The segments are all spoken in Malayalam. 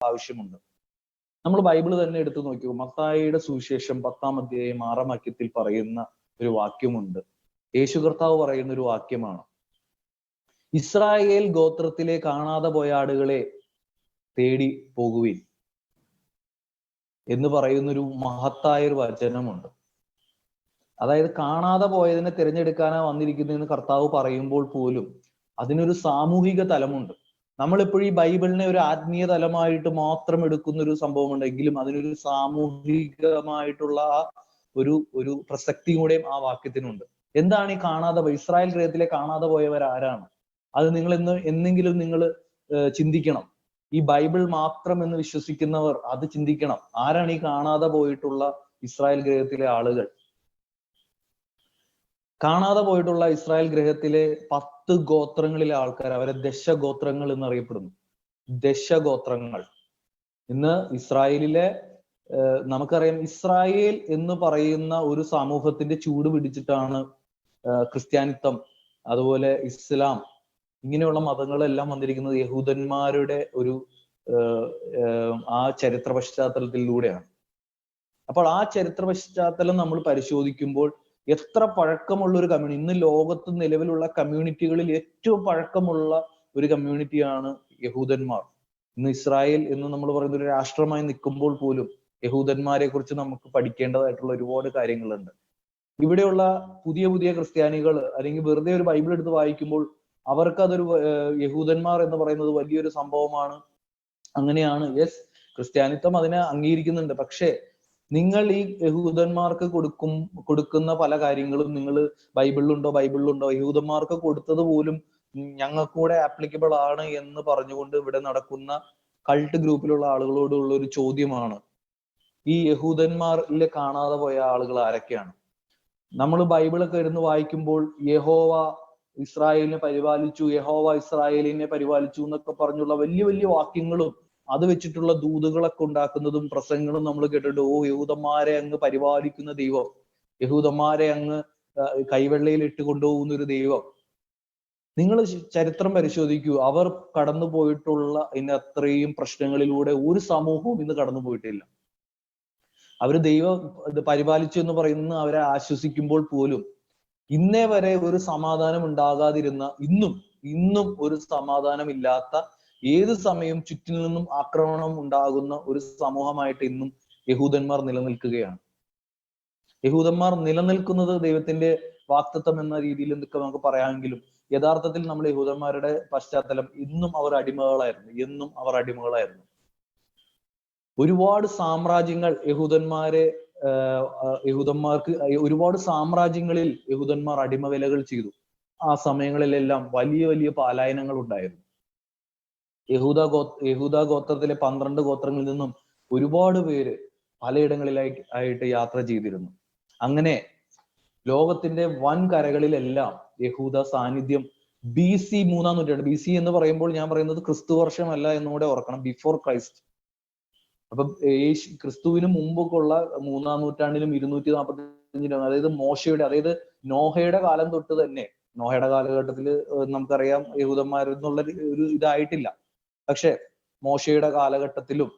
ആവശ്യമുണ്ട്. നമ്മൾ ബൈബിൾ തന്നെ എടുത്തു നോക്കൂ. മത്തായിയുടെ സുവിശേഷം 10-ാം അധ്യായം 6-ാം വാക്യത്തിൽ പറയുന്ന ഒരു വാക്യമുണ്ട്. യേശു കർത്താവ് പറയുന്ന ഒരു വാക്യമാണ്, ഇസ്രായേൽ ഗോത്രത്തിലെ കാണാതെ പോയ ആടുകളെ തേടി പോകുവിൻ എന്ന് പറയുന്നൊരു മഹത്തായ ഒരു വചനമുണ്ട്. അതായത് കാണാതെ പോയതിനെ തിരഞ്ഞെടുക്കാനാ വന്നിരിക്കുന്നതെന്ന് കർത്താവ് പറയുമ്പോൾ പോലും അതിനൊരു സാമൂഹിക തലമുണ്ട്. നമ്മളെപ്പോഴും ഈ ബൈബിളിനെ ഒരു ആത്മീയ തലമായിട്ട് മാത്രം എടുക്കുന്ന ഒരു സംഭവമുണ്ടെങ്കിലും അതിനൊരു സാമൂഹികമായിട്ടുള്ള ഒരു പ്രസക്തി കൂടെയും ആ വാക്യത്തിനുണ്ട്. എന്താണ് ഈ കാണാതെ പോയ ഇസ്രായേൽ ഗൃഹത്തിലെ കാണാതെ പോയവർ ആരാണ്? അത് നിങ്ങൾ എന്നെങ്കിലും നിങ്ങൾ ചിന്തിക്കണം. ഈ ബൈബിൾ മാത്രം എന്ന് വിശ്വസിക്കുന്നവർ അത് ചിന്തിക്കണം. ആരാണ് ഈ കാണാതെ പോയിട്ടുള്ള ഇസ്രായേൽ ഗൃഹത്തിലെ ആളുകൾ? കാണാതെ പോയിട്ടുള്ള ഇസ്രായേൽ ഗൃഹത്തിലെ 10 ഗോത്രങ്ങളിലെ ആൾക്കാർ, അവരെ ദശഗോത്രങ്ങൾ എന്നറിയപ്പെടുന്നു. ദശഗോത്രങ്ങൾ. ഇന്ന് ഇസ്രായേലിലെ നമുക്കറിയാം, ഇസ്രായേൽ എന്ന് പറയുന്ന ഒരു സമൂഹത്തിന്റെ ചൂട് പിടിച്ചിട്ടാണ് ക്രിസ്ത്യാനിത്വം, അതുപോലെ ഇസ്ലാം, ഇങ്ങനെയുള്ള മതങ്ങളെല്ലാം വന്നിരിക്കുന്നത് യഹൂദന്മാരുടെ ഒരു ആ ചരിത്ര പശ്ചാത്തലത്തിലൂടെയാണ്. അപ്പോൾ ആ ചരിത്ര പശ്ചാത്തലം നമ്മൾ പരിശോധിക്കുമ്പോൾ എത്ര പഴക്കമുള്ള ഒരു കമ്മ്യൂണിറ്റി, ഇന്ന് ലോകത്ത് നിലവിലുള്ള കമ്മ്യൂണിറ്റികളിൽ ഏറ്റവും പഴക്കമുള്ള ഒരു കമ്മ്യൂണിറ്റിയാണ് യഹൂദന്മാർ. ഇന്ന് ഇസ്രായേൽ എന്ന് നമ്മൾ പറയുന്ന ഒരു രാഷ്ട്രമായി നിൽക്കുമ്പോൾ പോലും യഹൂദന്മാരെ കുറിച്ച് നമുക്ക് പഠിക്കേണ്ടതായിട്ടുള്ള ഒരുപാട് കാര്യങ്ങളുണ്ട്. ഇവിടെയുള്ള പുതിയ പുതിയ ക്രിസ്ത്യാനികൾ അല്ലെങ്കിൽ വെറുതെ ഒരു ബൈബിൾ എടുത്ത് വായിക്കുമ്പോൾ അവർക്കതൊരു യഹൂദന്മാർ എന്ന് പറയുന്നത് വലിയൊരു സംഭവമാണ്. അങ്ങനെയാണ്, യെസ്, ക്രിസ്ത്യാനിത്വം അതിനെ അംഗീകരിക്കുന്നുണ്ട്. പക്ഷേ നിങ്ങൾ ഈ യഹൂദന്മാർക്ക് കൊടുക്കുന്ന പല കാര്യങ്ങളും നിങ്ങൾ ബൈബിളിലുണ്ടോ യഹൂദന്മാർക്ക് കൊടുത്തത് പോലും ഞങ്ങൾക്കൂടെ ആപ്ലിക്കബിൾ ആണ് എന്ന് പറഞ്ഞുകൊണ്ട് ഇവിടെ നടക്കുന്ന കൾട്ട് ഗ്രൂപ്പിലുള്ള ആളുകളോടുള്ള ഒരു ചോദ്യമാണ്, ഈ യഹൂദന്മാരിൽ കാണാതെ പോയ ആളുകൾ ആരൊക്കെയാണ്? നമ്മൾ ബൈബിളൊക്കെ ഇരുന്ന് വായിക്കുമ്പോൾ യഹോവ ഇസ്രായേലിനെ പരിപാലിച്ചു, യഹോവ ഇസ്രായേലിനെ പരിപാലിച്ചു എന്നൊക്കെ പറഞ്ഞുള്ള വലിയ വലിയ വാക്യങ്ങളും അത് വെച്ചിട്ടുള്ള ദൂതുകളൊക്കെ ഉണ്ടാക്കുന്നതും പ്രസംഗങ്ങളും നമ്മൾ കേട്ടിട്ട്, ഓ യഹൂദന്മാരെ അങ്ങ് പരിപാലിക്കുന്ന ദൈവം, യഹൂദന്മാരെ അങ്ങ് കൈവെള്ളയിൽ ഇട്ട് കൊണ്ടുപോകുന്ന ഒരു ദൈവം. നിങ്ങൾ ചരിത്രം പരിശോധിക്കൂ. അവർ കടന്നു പോയിട്ടുള്ള അത്രയും പ്രശ്നങ്ങളിലൂടെ ഒരു സമൂഹവും ഇന്ന് കടന്നു പോയിട്ടില്ല. അവര് ദൈവം പരിപാലിച്ചു എന്ന് പറയുന്ന അവരെ ആശ്വസിക്കുമ്പോൾ പോലും ഇന്നേ വരെ ഒരു സമാധാനം ഉണ്ടാകാതിരുന്ന, ഇന്നും ഒരു സമാധാനമില്ലാത്ത, ഏത് സമയം ചുറ്റിൽ നിന്നും ആക്രമണം ഉണ്ടാകുന്ന ഒരു സമൂഹമായിട്ട് ഇന്നും യഹൂദന്മാർ നിലനിൽക്കുകയാണ്. യഹൂദന്മാർ നിലനിൽക്കുന്നത് ദൈവത്തിന്റെ വാക്തത്വം എന്ന രീതിയിൽ എന്തൊക്കെ നമുക്ക് പറയാമെങ്കിലും യഥാർത്ഥത്തിൽ നമ്മൾ യഹൂദന്മാരുടെ പശ്ചാത്തലം എന്നും അവർ അടിമകളായിരുന്നു. ഒരുപാട് സാമ്രാജ്യങ്ങൾ യഹൂദന്മാർക്ക് ഒരുപാട് സാമ്രാജ്യങ്ങളിൽ യഹൂദന്മാർ അടിമവേലകൾ ചെയ്തു. ആ സമയങ്ങളിലെല്ലാം വലിയ വലിയ പലായനങ്ങൾ ഉണ്ടായിരുന്നു. യഹൂദ ഗോത്രത്തിലെ 12 ഗോത്രങ്ങളിൽ നിന്നും ഒരുപാട് പേര് പലയിടങ്ങളിലായിട്ട് യാത്ര ചെയ്തിരുന്നു. അങ്ങനെ ലോകത്തിന്റെ വൻ കരകളിലെല്ലാം യഹൂദ സാന്നിധ്യം BC 3-ാം നൂറ്റാണ്ട്, BC എന്ന് പറയുമ്പോൾ ഞാൻ പറയുന്നത് ക്രിസ്തു വർഷമല്ല എന്നുകൂടെ ഓർക്കണം, ബിഫോർ ക്രൈസ്റ്റ്. അപ്പൊ ക്രിസ്തുവിന് മുമ്പൊക്കെ ഉള്ള 3-ാം നൂറ്റാണ്ടിലും 245 അതായത് അതായത് നോഹയുടെ കാലം തൊട്ട് തന്നെ, നോഹയുടെ കാലഘട്ടത്തിൽ നമുക്കറിയാം യഹൂദന്മാരെന്നുള്ള ഒരു ഇതായിട്ടില്ല. പക്ഷെ മോശയുടെ കാലഘട്ടത്തിലും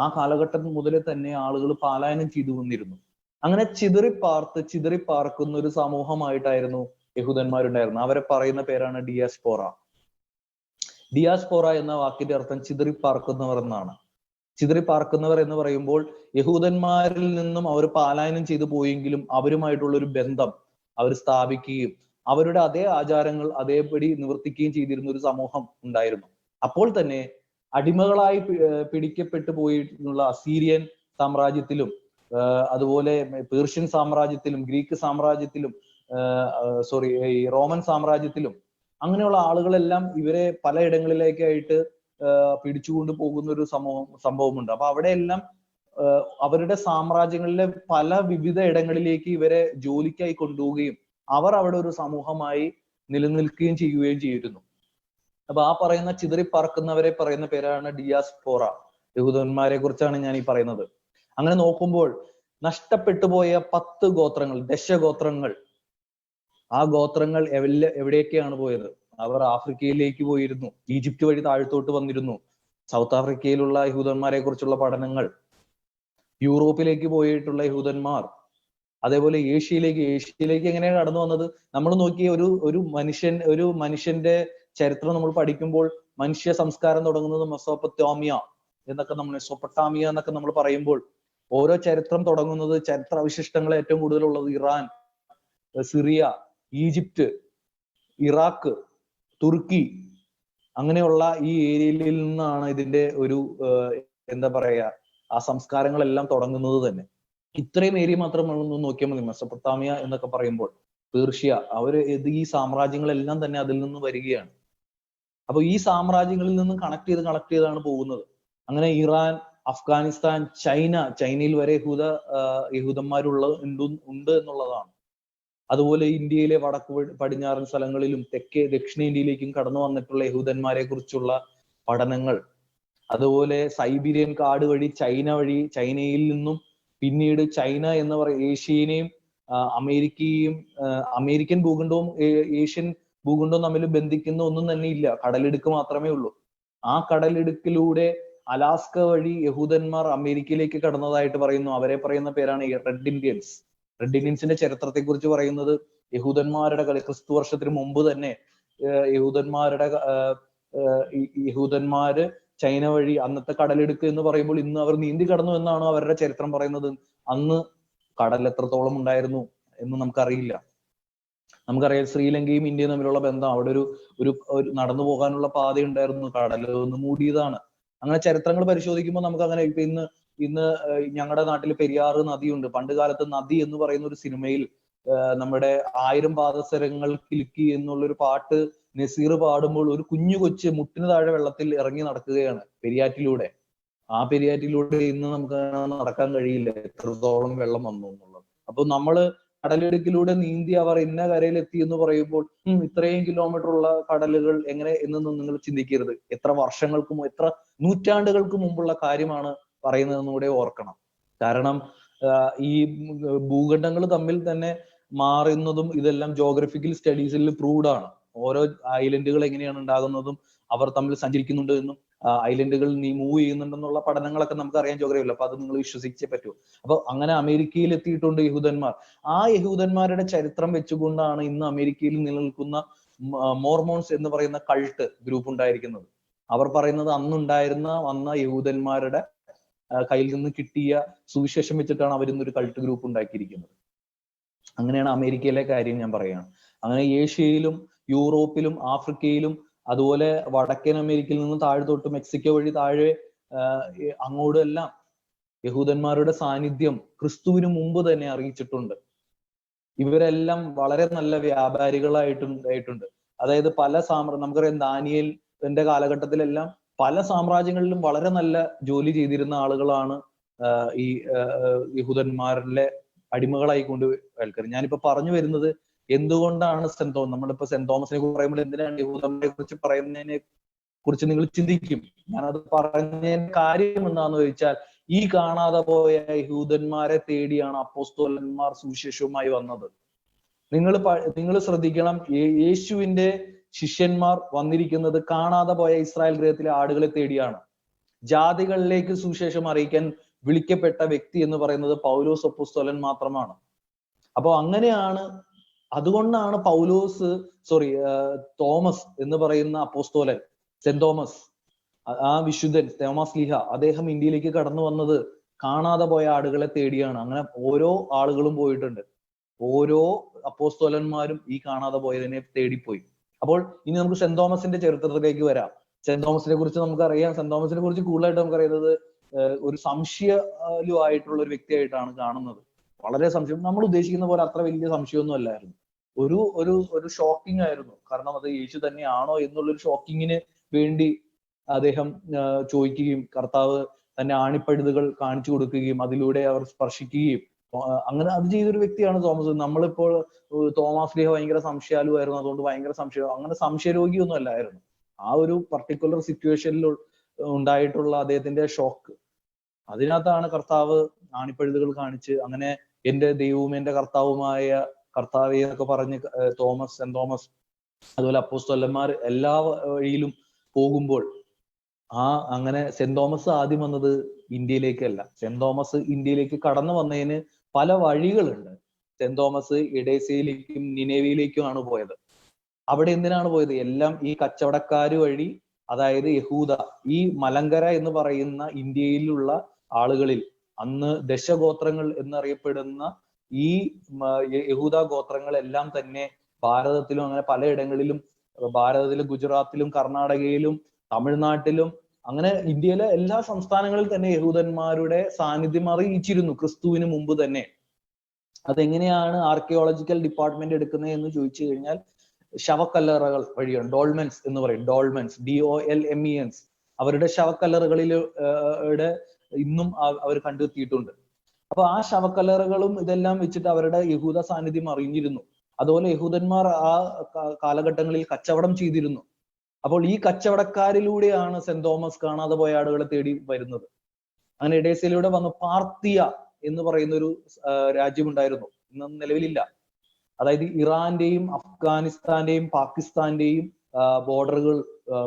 ആ കാലഘട്ടം മുതൽ തന്നെ ആളുകൾ പലായനം ചെയ്തു വന്നിരുന്നു. അങ്ങനെ ചിതറിപ്പാർക്കുന്ന ഒരു സമൂഹമായിട്ടായിരുന്നു യഹൂദന്മാരുണ്ടായിരുന്നു. അവരെ പറയുന്ന പേരാണ് ഡിയാസ്പോറ. ഡിയാസ്പോറ എന്ന വാക്കിന്റെ അർത്ഥം ചിതറിപ്പാർക്കുന്നവർ എന്നാണ്. ചിതറിപ്പാർക്കുന്നവർ എന്ന് പറയുമ്പോൾ യഹൂദന്മാരിൽ നിന്നും അവർ പലായനം ചെയ്തു പോയെങ്കിലും അവരുമായിട്ടുള്ള ഒരു ബന്ധം അവർ സ്ഥാപിക്കുകയും അവരുടെ അതേ ആചാരങ്ങൾ അതേപടി നിവർത്തിക്കുകയും ചെയ്തിരുന്ന ഒരു സമൂഹം ഉണ്ടായിരുന്നു. അപ്പോൾ തന്നെ അടിമകളായി പിടിക്കപ്പെട്ടു പോയിട്ടുള്ള അസീരിയൻ സാമ്രാജ്യത്തിലും അതുപോലെ പേർഷ്യൻ സാമ്രാജ്യത്തിലും ഗ്രീക്ക് സാമ്രാജ്യത്തിലും ഈ റോമൻ സാമ്രാജ്യത്തിലും അങ്ങനെയുള്ള ആളുകളെല്ലാം ഇവരെ പലയിടങ്ങളിലേക്കായിട്ട് പിടിച്ചുകൊണ്ട് പോകുന്ന ഒരു സംഭവമുണ്ട്. അപ്പൊ അവിടെയെല്ലാം അവരുടെ സാമ്രാജ്യങ്ങളിലെ പല വിവിധ ഇടങ്ങളിലേക്ക് ഇവരെ ജോലിക്കായി കൊണ്ടുപോവുകയും അവർ അവിടെ ഒരു സമൂഹമായി നിലനിൽക്കുകയും ചെയ്തിരുന്നു. അപ്പൊ ആ പറയുന്ന ചിതറിപ്പറക്കുന്നവരെ പറയുന്ന പേരാണ് ഡിയാസ്പോറ. യഹൂദന്മാരെ കുറിച്ചാണ് ഞാൻ ഈ പറയുന്നത്. അങ്ങനെ നോക്കുമ്പോൾ നഷ്ടപ്പെട്ടു പോയ 10 ഗോത്രങ്ങൾ, ദശഗോത്രങ്ങൾ, ആ ഗോത്രങ്ങൾ എവിടെയൊക്കെയാണ് പോയത്? അവർ ആഫ്രിക്കയിലേക്ക് പോയിരുന്നു, ഈജിപ്റ്റ് വഴി താഴത്തോട്ട് വന്നിരുന്നു, സൗത്ത് ആഫ്രിക്കയിലുള്ള യഹൂദന്മാരെ കുറിച്ചുള്ള പഠനങ്ങൾ, യൂറോപ്പിലേക്ക് പോയിട്ടുള്ള യഹൂദന്മാർ, അതേപോലെ ഏഷ്യയിലേക്ക് എങ്ങനെയാണ് കടന്നു വന്നത്? നമ്മൾ നോക്കിയ ഒരു മനുഷ്യന്റെ ചരിത്രം നമ്മൾ പഠിക്കുമ്പോൾ മനുഷ്യ സംസ്കാരം തുടങ്ങുന്നത് മെസോപ്പൊട്ടാമിയ എന്നൊക്കെ നമ്മൾ പറയുമ്പോൾ ഓരോ ചരിത്രം തുടങ്ങുന്നത്, ചരിത്ര അവശിഷ്ടങ്ങൾ ഏറ്റവും കൂടുതലുള്ളത് ഇറാൻ, സിറിയ, ഈജിപ്റ്റ്, ഇറാഖ്, തുർക്കി, അങ്ങനെയുള്ള ഈ ഏരിയയിൽ നിന്നാണ് ഇതിന്റെ ഒരു എന്താ പറയാ ആ സംസ്കാരങ്ങളെല്ലാം തുടങ്ങുന്നത് തന്നെ. ഇത്രയും ഏരിയ മാത്രം ഒന്ന് നോക്കിയാൽ മതി. മെസൊപ്പൊട്ടാമിയ എന്നൊക്കെ പറയുമ്പോൾ പേർഷ്യ, ഈ സാമ്രാജ്യങ്ങളെല്ലാം തന്നെ അതിൽ നിന്ന് വരികയാണ്. അപ്പൊ ഈ സാമ്രാജ്യങ്ങളിൽ നിന്നും കണക്ട് ചെയ്താണ് പോകുന്നത്. അങ്ങനെ ഇറാൻ, അഫ്ഗാനിസ്ഥാൻ, ചൈനയിൽ വരെ യഹൂദന്മാരുണ്ട് എന്നുള്ളതാണ്. അതുപോലെ ഇന്ത്യയിലെ വടക്ക് പടിഞ്ഞാറൻ സ്ഥലങ്ങളിലും ദക്ഷിണേന്ത്യയിലേക്കും കടന്നു വന്നിട്ടുള്ള യഹൂദന്മാരെ കുറിച്ചുള്ള പഠനങ്ങൾ, അതുപോലെ സൈബീരിയൻ കാട് വഴി ചൈനയിൽ നിന്നും പിന്നീട് ചൈന എന്ന് പറയുന്ന ഏഷ്യനെയും അമേരിക്കൻ ഭൂഖണ്ഡവും ഏഷ്യൻ ഭൂഖണ്ഡവും തമ്മിൽ ബന്ധിക്കുന്ന ഒന്നും തന്നെ ഇല്ല, കടലിടുക്ക് മാത്രമേ ഉള്ളൂ. ആ കടലിടുക്കിലൂടെ അലാസ്ക വഴി യഹൂദന്മാർ അമേരിക്കയിലേക്ക് കടന്നതായിട്ട് പറയുന്നു. അവരെ പറയുന്ന പേരാണ് റെഡ് ഇന്ത്യൻസിന്റെ ചരിത്രത്തെ കുറിച്ച് പറയുന്നത് യഹൂദന്മാരുടെ ക്രിസ്തു വർഷത്തിന് മുമ്പ് തന്നെ യഹൂദന്മാര് ചൈന വഴി, അന്നത്തെ കടലിടുക്ക് എന്ന് പറയുമ്പോൾ ഇന്ന് അവർ നീന്തി കടന്നു എന്നാണ് അവരുടെ ചരിത്രം പറയുന്നത്. അന്ന് കടൽ എത്രത്തോളം ഉണ്ടായിരുന്നു എന്ന് നമുക്കറിയില്ല. നമുക്കറിയാം ശ്രീലങ്കയും ഇന്ത്യയും തമ്മിലുള്ള ബന്ധം, അവിടെ ഒരു നടന്നു പോകാനുള്ള പാത ഉണ്ടായിരുന്നു, കടൽ ഒന്ന് മൂടിയതാണ്. അങ്ങനെ ചരിത്രങ്ങൾ പരിശോധിക്കുമ്പോൾ നമുക്ക് അങ്ങനെ ഇന്ന് ഞങ്ങളുടെ നാട്ടിൽ പെരിയാറ് നദിയുണ്ട്. പണ്ട് കാലത്ത് നദി എന്ന് പറയുന്ന ഒരു സിനിമയിൽ നമ്മുടെ 1000 പാദസരങ്ങൾ കിലുക്കി എന്നുള്ളൊരു പാട്ട് നസീർ പാടുമ്പോൾ ഒരു കുഞ്ഞു കൊച്ച് മുട്ടിന് താഴെ വെള്ളത്തിൽ ഇറങ്ങി നടക്കുകയാണ് പെരിയാറ്റിലൂടെ. ആ പെരിയാറ്റിലൂടെ ഇന്ന് നമുക്ക് നടക്കാൻ കഴിയില്ല, എത്രത്തോളം വെള്ളം വന്നു എന്നുള്ളത്. അപ്പൊ നമ്മള് കടലിടുക്കിലൂടെ നീന്തി അവർ ഇന്ന കരയിലെത്തി എന്ന് പറയുമ്പോൾ ഇത്രയും കിലോമീറ്റർ ഉള്ള കടലുകൾ എങ്ങനെ എന്നൊന്നും നിങ്ങൾ ചിന്തിക്കരുത്. എത്ര വർഷങ്ങൾക്കും എത്ര നൂറ്റാണ്ടുകൾക്ക് മുമ്പുള്ള കാര്യമാണ് പറയുന്നതെന്ന് കൂടെ ഓർക്കണം. കാരണം ഈ ഭൂഖണ്ഡങ്ങൾ തമ്മിൽ തന്നെ മാറുന്നതും ഇതെല്ലാം ജോഗ്രഫിക്കൽ സ്റ്റഡീസിൽ പ്രൂവ്ഡ് ആണ്. ഓരോ ഐലൻഡുകൾ എങ്ങനെയാണ് ഉണ്ടാകുന്നതും അവർ തമ്മിൽ സഞ്ചരിക്കുന്നുണ്ട് എന്നും ഐലൻഡുകൾ മൂവ് ചെയ്യുന്നുണ്ടെന്നുള്ള പഠനങ്ങളൊക്കെ നമുക്ക് അറിയാൻ ജോഗ്രഫിയില്ല. അപ്പൊ അത് നിങ്ങൾ വിശ്വസിച്ചേ പറ്റൂ. അപ്പൊ അങ്ങനെ അമേരിക്കയിൽ എത്തിയിട്ടുണ്ട് യഹൂദന്മാർ. ആ യഹൂദന്മാരുടെ ചരിത്രം വെച്ചുകൊണ്ടാണ് ഇന്ന് അമേരിക്കയിൽ നിലനിൽക്കുന്ന മോർമോൺസ് എന്ന് പറയുന്ന കൾട്ട് ഗ്രൂപ്പ് ഉണ്ടായിരിക്കുന്നത്. അവർ പറയുന്നത് വന്ന യഹൂദന്മാരുടെ കയ്യിൽ നിന്ന് കിട്ടിയ സുവിശേഷം വെച്ചിട്ടാണ് അവർ ഇന്നൊരു കൾട്ട് ഗ്രൂപ്പ് ഉണ്ടാക്കിയിരിക്കുന്നത്. അങ്ങനെയാണ് അമേരിക്കയിലെ കാര്യം ഞാൻ പറയുകയാണ്. അങ്ങനെ ഏഷ്യയിലും യൂറോപ്പിലും ആഫ്രിക്കയിലും അതുപോലെ വടക്കൻ അമേരിക്കയിൽ നിന്ന് താഴെ മെക്സിക്കോ വഴി താഴെ അങ്ങോട്ടും എല്ലാം യഹൂദന്മാരുടെ സാന്നിധ്യം ക്രിസ്തുവിന് മുമ്പ് തന്നെ അറിയിച്ചിട്ടുണ്ട്. ഇവരെല്ലാം വളരെ നല്ല വ്യാപാരികളായിട്ടുണ്ട്. അതായത് നമുക്കറിയാം ദാനിയേലിന്റെ കാലഘട്ടത്തിലെല്ലാം പല സാമ്രാജ്യങ്ങളിലും വളരെ നല്ല ജോലി ചെയ്തിരുന്ന ആളുകളാണ് ഈ യഹൂദന്മാരിലെ അടിമകളായി കൊണ്ട് കേൾക്കുന്നത്. ഞാനിപ്പോ പറഞ്ഞു വരുന്നത് എന്തുകൊണ്ടാണ് നമ്മളിപ്പോ സെന്റ് തോമസിനെ കുറിച്ച് പറയുമ്പോൾ എന്തിനാണ് യഹൂദന്മാരെ കുറിച്ച് പറയുന്നതിനെ കുറിച്ച് നിങ്ങൾ ചിന്തിക്കും. ഞാനത് പറഞ്ഞതിന്റെ കാര്യം എന്താന്ന് ചോദിച്ചാൽ, ഈ കാണാതെ പോയ യഹൂദന്മാരെ തേടിയാണ് അപ്പോസ്തലന്മാർ സുവിശേഷവുമായി വന്നത്. നിങ്ങൾ ശ്രദ്ധിക്കണം, യേശുവിന്റെ ശിഷ്യന്മാർ വന്നിരിക്കുന്നത് കാണാതെ പോയ ഇസ്രായേൽ ഗൃഹത്തിലെ ആടുകളെ തേടിയാണ്. ജാതികളിലേക്ക് സുവിശേഷം അറിയിക്കാൻ വിളിക്കപ്പെട്ട വ്യക്തി എന്ന് പറയുന്നത് പൗലോസ് അപ്പോസ്തലൻ മാത്രമാണ്. അപ്പൊ അതുകൊണ്ടാണ് തോമസ് എന്ന് പറയുന്ന അപ്പോസ്തോലൻ, സെന്റ് തോമസ്, ആ വിശുദ്ധൻ തോമസ് ലീഹ, അദ്ദേഹം ഇന്ത്യയിലേക്ക് കടന്നു വന്നത് കാണാതെ പോയ ആടുകളെ തേടിയാണ്. അങ്ങനെ ഓരോ ആളുകളും പോയിട്ടുണ്ട്. ഓരോ അപ്പോസ്തോലന്മാരും ഈ കാണാതെ പോയതിനെ തേടിപ്പോയി. അപ്പോൾ ഇനി നമുക്ക് സെന്റ് തോമസിന്റെ ചരിത്രത്തിലേക്ക് വരാം. സെന്റ് തോമസിനെ കുറിച്ച് നമുക്കറിയാം. സെന്റ് തോമസിനെ കുറിച്ച് കൂടുതലായിട്ട് നമുക്കറിയുന്നത് ഒരു സംശയലുമായിട്ടുള്ള ഒരു വ്യക്തിയായിട്ടാണ് കാണുന്നത്. വളരെ സംശയം, നമ്മൾ ഉദ്ദേശിക്കുന്ന പോലെ അത്ര വലിയ സംശയമൊന്നും അല്ലായിരുന്നു. ഒരു ഷോക്കിംഗ് ആയിരുന്നു. കാരണം അത് യേശു തന്നെയാണോ എന്നുള്ളൊരു ഷോക്കിങ്ങിന് വേണ്ടി അദ്ദേഹം ചോദിക്കുകയും കർത്താവ് തന്റെ ആണിപ്പഴുതുകൾ കാണിച്ചു കൊടുക്കുകയും അതിലൂടെ അവർ സ്പർശിക്കുകയും അങ്ങനെ അത് ചെയ്തൊരു വ്യക്തിയാണ് തോമസ്. നമ്മളിപ്പോൾ തോമസ് ലീഹ ഭയങ്കര സംശയാലുമായിരുന്നു, അതുകൊണ്ട് ഭയങ്കര അങ്ങനെ സംശയരോഗിയൊന്നും അല്ലായിരുന്നു. ആ ഒരു പർട്ടിക്കുലർ സിറ്റുവേഷനിൽ ഉണ്ടായിട്ടുള്ള അദ്ദേഹത്തിന്റെ ഷോക്ക്, അതിനകത്താണ് കർത്താവ് ആണിപ്പഴുതുകൾ കാണിച്ച് അങ്ങനെ എന്റെ ദൈവവും എന്റെ കർത്താവുമായ കർത്താവെ എന്നൊക്കെ പറഞ്ഞ് സെന്റ് തോമസ് അതുപോലെ അപ്പോസ്തലന്മാർ എല്ലാ വഴിയിലും പോകുമ്പോൾ അങ്ങനെ സെന്റ് തോമസ് ആദ്യം വന്നത് ഇന്ത്യയിലേക്കല്ല. സെന്റ് തോമസ് ഇന്ത്യയിലേക്ക് കടന്നു വന്നതിന് പല വഴികളുണ്ട്. സെന്റ് തോമസ് എഡേസയിലേക്കും നിനേവയിലേക്കുമാണ് പോയത്. അവിടെ എന്തിനാണ് പോയത്? എല്ലാം ഈ കച്ചവടക്കാര് വഴി, അതായത് യഹൂദ, ഈ മലങ്കര എന്ന് പറയുന്ന ഇന്ത്യയിലുള്ള ആളുകളിൽ അന്ന് ദശഗോത്രങ്ങൾ എന്നറിയപ്പെടുന്ന ഈ യഹൂദ ഗോത്രങ്ങളെല്ലാം തന്നെ ഭാരതത്തിലും അങ്ങനെ പലയിടങ്ങളിലും, ഭാരതത്തിലും ഗുജറാത്തിലും കർണാടകയിലും തമിഴ്നാട്ടിലും അങ്ങനെ ഇന്ത്യയിലെ എല്ലാ സംസ്ഥാനങ്ങളിൽ തന്നെ യഹൂദന്മാരുടെ സാന്നിധ്യം അറിയിച്ചിരുന്നു ക്രിസ്തുവിന് മുമ്പ് തന്നെ. അതെങ്ങനെയാണ് ആർക്കിയോളജിക്കൽ ഡിപ്പാർട്ട്മെന്റ് എടുക്കുന്നത് എന്ന് ചോദിച്ചു കഴിഞ്ഞാൽ ശവക്കല്ലറകൾ വഴിയാണ്. ഡോൾമെൻസ് എന്ന് പറയും, ഡോൾമെൻസ്, DOLMENS. അവരുടെ ശവക്കല്ലറുകളിൽ ഇന്നും അവർ കണ്ടെത്തിയിട്ടുണ്ട്. അപ്പൊ ആ ശവക്കല്ലറകളും ഇതെല്ലാം വെച്ചിട്ട് അവരുടെ യഹൂദ സാന്നിധ്യം അറിഞ്ഞിരുന്നു. അതുപോലെ യഹൂദന്മാർ ആ കാലഘട്ടങ്ങളിൽ കച്ചവടം ചെയ്തിരുന്നു. അപ്പോൾ ഈ കച്ചവടക്കാരിലൂടെയാണ് സെന്റ് തോമസ് കാണാതെ പോയ ആളുകളെ തേടി വരുന്നത്. അങ്ങനെ എഡേസയിലൂടെ വന്ന് പാർത്തിയ എന്ന് പറയുന്ന ഒരു രാജ്യമുണ്ടായിരുന്നു, ഇന്നും നിലവിലില്ല. അതായത് ഇറാന്റെയും അഫ്ഗാനിസ്ഥാന്റെയും പാകിസ്ഥാന്റെയും ബോർഡറുകൾ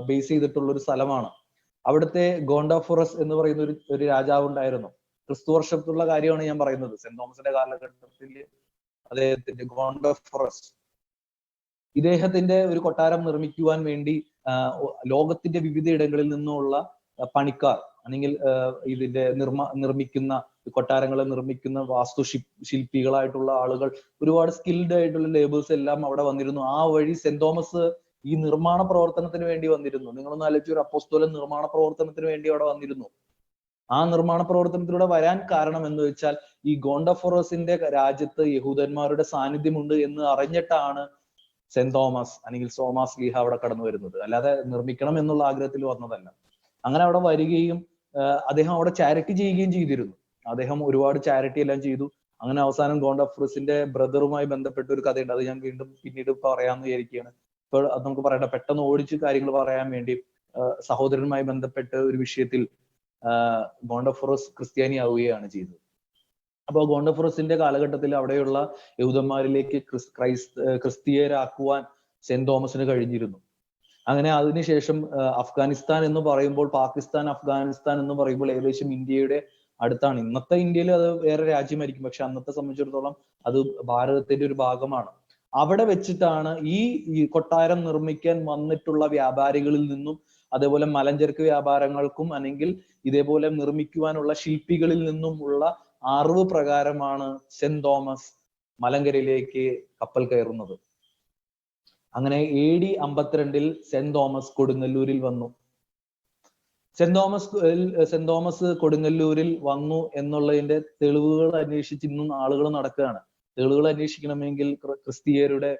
ബേസ് ചെയ്തിട്ടുള്ള ഒരു സ്ഥലമാണ്. അവിടുത്തെ ഗോണ്ടാഫോറസ് എന്ന് പറയുന്ന ഒരു രാജാവ് ഉണ്ടായിരുന്നു. ക്രിസ്തു വർഷത്തുള്ള കാര്യമാണ് ഞാൻ പറയുന്നത്. സെന്റ് തോമസിന്റെ കാലഘട്ടത്തിൽ അദ്ദേഹത്തിന്റെ ഗോണ്ടാഫോറസ്, ഇദ്ദേഹത്തിന്റെ ഒരു കൊട്ടാരം നിർമ്മിക്കുവാൻ വേണ്ടി ലോകത്തിന്റെ വിവിധ ഇടങ്ങളിൽ നിന്നുള്ള പണിക്കാർ, അല്ലെങ്കിൽ ഇതിന്റെ നിർമ്മിക്കുന്ന കൊട്ടാരങ്ങളെ നിർമ്മിക്കുന്ന ശില്പികളായിട്ടുള്ള ആളുകൾ, ഒരുപാട് സ്കിൽഡ് ആയിട്ടുള്ള ലേബേഴ്സ് എല്ലാം അവിടെ വന്നിരുന്നു. ആ വഴി സെന്റ് തോമസ് ഈ നിർമ്മാണ പ്രവർത്തനത്തിന് വേണ്ടി വന്നിരുന്നു. നിങ്ങളൊന്ന് ആലോചിച്ച്, ഒരു അപ്പോസ്തലൻ നിർമ്മാണ പ്രവർത്തനത്തിന് വേണ്ടി അവിടെ വന്നിരുന്നു. ആ നിർമ്മാണ പ്രവർത്തനത്തിലൂടെ വരാൻ കാരണം എന്ന് വെച്ചാൽ ഈ ഗോണ്ടാഫോറസിന്റെ രാജ്യത്ത് യഹൂദന്മാരുടെ സാന്നിധ്യമുണ്ട് എന്ന് അറിഞ്ഞിട്ടാണ് സെന്റ് തോമസ് അല്ലെങ്കിൽ തോമാസ് ലീഹ അവിടെ കടന്നു വരുന്നത്. അല്ലാതെ നിർമ്മിക്കണം എന്നുള്ള ആഗ്രഹത്തിൽ വന്നതല്ല. അങ്ങനെ അവിടെ വരികയും അദ്ദേഹം അവിടെ ചാരിറ്റി ചെയ്യുകയും ചെയ്തിരുന്നു. അദ്ദേഹം ഒരുപാട് ചാരിറ്റി എല്ലാം ചെയ്തു. അങ്ങനെ അവസാനം ഗോണ്ടാഫോറസിന്റെ ബ്രദറുമായി ബന്ധപ്പെട്ട ഒരു കഥയുണ്ട്. അത് ഞാൻ വീണ്ടും പിന്നീട് പറയാമെന്ന് വിചാരിക്കുകയാണ്. ഇപ്പോൾ അത് നമുക്ക് പറയണ്ട, പെട്ടെന്ന് ഓടിച്ച് കാര്യങ്ങൾ പറയാൻ വേണ്ടി. സഹോദരനുമായി ബന്ധപ്പെട്ട ഒരു വിഷയത്തിൽ ഗോണ്ടാഫോറസ് ക്രിസ്ത്യാനി ആവുകയാണ് ചെയ്തത്. അപ്പോൾ ഗോണ്ടാഫോറസിന്റെ കാലഘട്ടത്തിൽ അവിടെയുള്ള യഹൂദന്മാരിലേക്ക് ക്രിസ്തീയരാക്കുവാൻ സെന്റ് തോമസിന് കഴിഞ്ഞിരുന്നു. അങ്ങനെ അതിനുശേഷം അഫ്ഗാനിസ്ഥാൻ എന്ന് പറയുമ്പോൾ, പാകിസ്ഥാൻ, അഫ്ഗാനിസ്ഥാൻ എന്ന് പറയുമ്പോൾ ഏകദേശം ഇന്ത്യയുടെ അടുത്താണ്. ഇന്നത്തെ ഇന്ത്യയിൽ അത് വേറെ രാജ്യമായിരിക്കും, പക്ഷെ അന്നത്തെ സംബന്ധിച്ചിടത്തോളം അത് ഭാരതത്തിന്റെ ഒരു ഭാഗമാണ്. അവിടെ വെച്ചിട്ടാണ് ഈ കൊട്ടാരം നിർമ്മിക്കാൻ വന്നിട്ടുള്ള വ്യാപാരികളിൽ നിന്നും, അതേപോലെ മലഞ്ചരക്ക് വ്യാപാരങ്ങൾക്കും അല്ലെങ്കിൽ ഇതേപോലെ നിർമ്മിക്കുവാനുള്ള ശില്പികളിൽ നിന്നും ഉള്ള അറിവ് പ്രകാരമാണ് സെന്റ് തോമസ് മലങ്കരയിലേക്ക് കപ്പൽ കയറുന്നത്. അങ്ങനെ AD 52 സെന്റ് തോമസ് കൊടുങ്ങല്ലൂരിൽ വന്നു. സെന്റ് തോമസ് കൊടുങ്ങല്ലൂരിൽ വന്നു എന്നുള്ളതിന്റെ തെളിവുകൾ അന്വേഷിച്ച് ഇന്നും ആളുകൾ നടക്കുകയാണ്. തെളിവുകൾ അന്വേഷിക്കണമെങ്കിൽ ക്രിസ്തീയരുടെ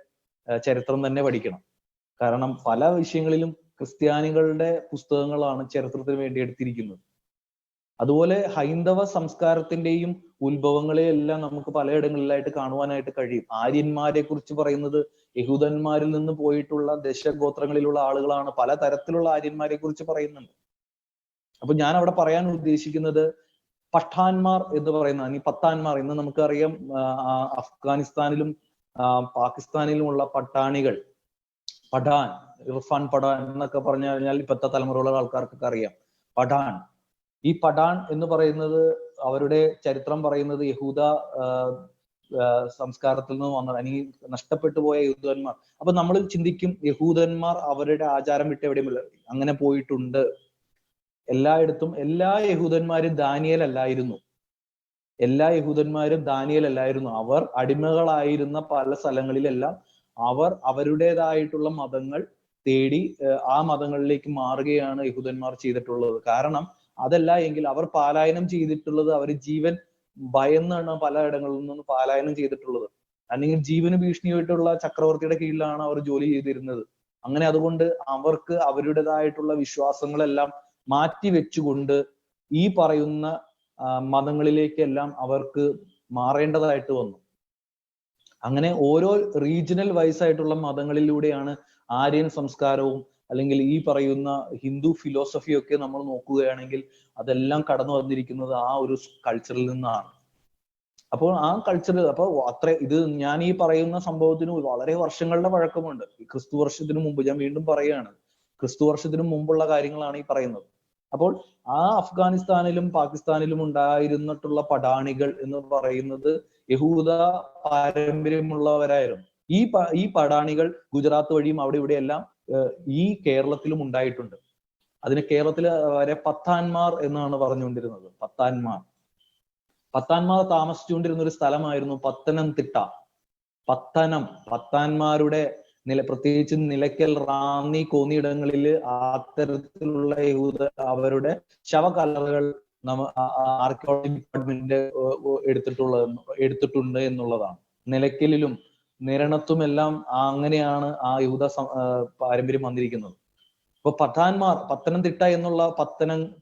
ചരിത്രം തന്നെ പഠിക്കണം. കാരണം പല വിഷയങ്ങളിലും ക്രിസ്ത്യാനികളുടെ പുസ്തകങ്ങളാണ് ചരിത്രത്തിന് വേണ്ടി എടുത്തിരിക്കുന്നത്. അതുപോലെ ഹൈന്ദവ സംസ്കാരത്തിന്റെയും ഉത്ഭവങ്ങളെയെല്ലാം നമുക്ക് പലയിടങ്ങളിലായിട്ട് കാണുവാനായിട്ട് കഴിയും. ആര്യന്മാരെ കുറിച്ച് പറയുന്നത് യഹൂദന്മാരിൽ നിന്ന് പോയിട്ടുള്ള ദശഗോത്രങ്ങളിലുള്ള ആളുകളാണ്. പല തരത്തിലുള്ള ആര്യന്മാരെ കുറിച്ച് പറയുന്നുണ്ട്. അപ്പൊ ഞാൻ അവിടെ പറയാൻ ഉദ്ദേശിക്കുന്നത് പഠാന്മാർ എന്ന് പറയുന്ന, ഈ പത്താന്മാർ, ഇന്ന് നമുക്കറിയാം അഫ്ഗാനിസ്ഥാനിലും പാകിസ്ഥാനിലുമുള്ള പട്ടാണികൾ, പഠാൻ, ഇർഫാൻ പഠാൻ എന്നൊക്കെ പറഞ്ഞു കഴിഞ്ഞാൽ ഇപ്പോഴത്തെ തലമുറയുള്ള ആൾക്കാർക്കൊക്കെ അറിയാം. പഠാൻ, ഈ പഠാൻ എന്ന് പറയുന്നത്, അവരുടെ ചരിത്രം പറയുന്നത് യഹൂദ സംസ്കാരത്തിൽ നിന്ന് വന്നത്, അല്ലെങ്കിൽ നഷ്ടപ്പെട്ടു പോയ യഹൂദന്മാർ. അപ്പൊ നമ്മൾ ചിന്തിക്കും, യഹൂദന്മാർ അവരുടെ ആചാരം വിട്ട് എവിടെയുമില്ല. അങ്ങനെ പോയിട്ടുണ്ട് എല്ലായിടത്തും. എല്ലാ യഹൂദന്മാരും ദാനിയേൽ അല്ലായിരുന്നു. അവർ അടിമകളായിരുന്ന പല സ്ഥലങ്ങളിലെല്ലാം അവർ അവരുടേതായിട്ടുള്ള മതങ്ങൾ തേടി ആ മതങ്ങളിലേക്ക് മാറുകയാണ് യഹൂദന്മാർ ചെയ്തിട്ടുള്ളത്. കാരണം അതല്ല എങ്കിൽ അവർ പലായനം ചെയ്തിട്ടുള്ളത്, അവർ ജീവൻ ഭയന്നാണ് പലയിടങ്ങളിൽ നിന്ന് പലായനം ചെയ്തിട്ടുള്ളത്. അല്ലെങ്കിൽ ജീവന് ഭീഷണിയായിട്ടുള്ള ചക്രവർത്തിയുടെ കീഴിലാണ് അവർ ജോലി ചെയ്തിരുന്നത്. അങ്ങനെ അതുകൊണ്ട് അവർക്ക് അവരുടേതായിട്ടുള്ള വിശ്വാസങ്ങളെല്ലാം മാറ്റി വെച്ചുകൊണ്ട് ഈ പറയുന്ന മതങ്ങളിലേക്കെല്ലാം അവർക്ക് മാറേണ്ടതായിട്ട് വന്നു. അങ്ങനെ ഓരോ റീജിയണൽ വൈസ് ആയിട്ടുള്ള മതങ്ങളിലൂടെയാണ് ആര്യൻ സംസ്കാരവും അല്ലെങ്കിൽ ഈ പറയുന്ന ഹിന്ദു ഫിലോസഫിയൊക്കെ നമ്മൾ നോക്കുകയാണെങ്കിൽ അതെല്ലാം കടന്നു വന്നിരിക്കുന്നത് ആ ഒരു കൾച്ചറിൽ നിന്നാണ്. അപ്പോൾ ആ കൾച്ചർ, ഇത് ഞാൻ ഈ പറയുന്ന സംഭവത്തിന് വളരെ വർഷങ്ങളുടെ പഴക്കമുണ്ട്. ക്രിസ്തു വർഷത്തിന് മുമ്പ്, ഞാൻ വീണ്ടും പറയുകയാണ്, ക്രിസ്തു വർഷത്തിന് മുമ്പുള്ള കാര്യങ്ങളാണ് ഈ പറയുന്നത്. അപ്പോൾ ആ അഫ്ഗാനിസ്ഥാനിലും പാകിസ്ഥാനിലും ഉണ്ടായിരുന്നിട്ടുള്ള പടാണികൾ എന്ന് പറയുന്നത് യഹൂദ പാരമ്പര്യമുള്ളവരായിരുന്നു. ഈ പടാണികൾ ഗുജറാത്ത് വഴിയും അവിടെ ഇവിടെയെല്ലാം ഈ കേരളത്തിലും ഉണ്ടായിട്ടുണ്ട്. അതിന് കേരളത്തിൽ വരെ പത്താന്മാർ എന്നാണ് പറഞ്ഞുകൊണ്ടിരുന്നത്. പത്താന്മാർ താമസിച്ചുകൊണ്ടിരുന്ന ഒരു സ്ഥലമായിരുന്നു പത്തനംതിട്ട. പത്താന്മാരുടെ പ്രത്യേകിച്ച് നിലയ്ക്കൽ, റാന്നി, കോന്നിയിടങ്ങളിൽ അത്തരത്തിലുള്ള അവരുടെ ശവകല്ലറകൾ ആർക്കിയോളജി ഡിപ്പാർട്ട്മെന്റ് എടുത്തിട്ടുണ്ട് എന്നുള്ളതാണ്. നിലയ്ക്കലിലും നിരണത്തുമെല്ലാം അങ്ങനെയാണ് ആ യഹൂദ പാരമ്പര്യം വന്നിരിക്കുന്നത്. അപ്പൊ പത്തനംതിട്ട എന്നുള്ള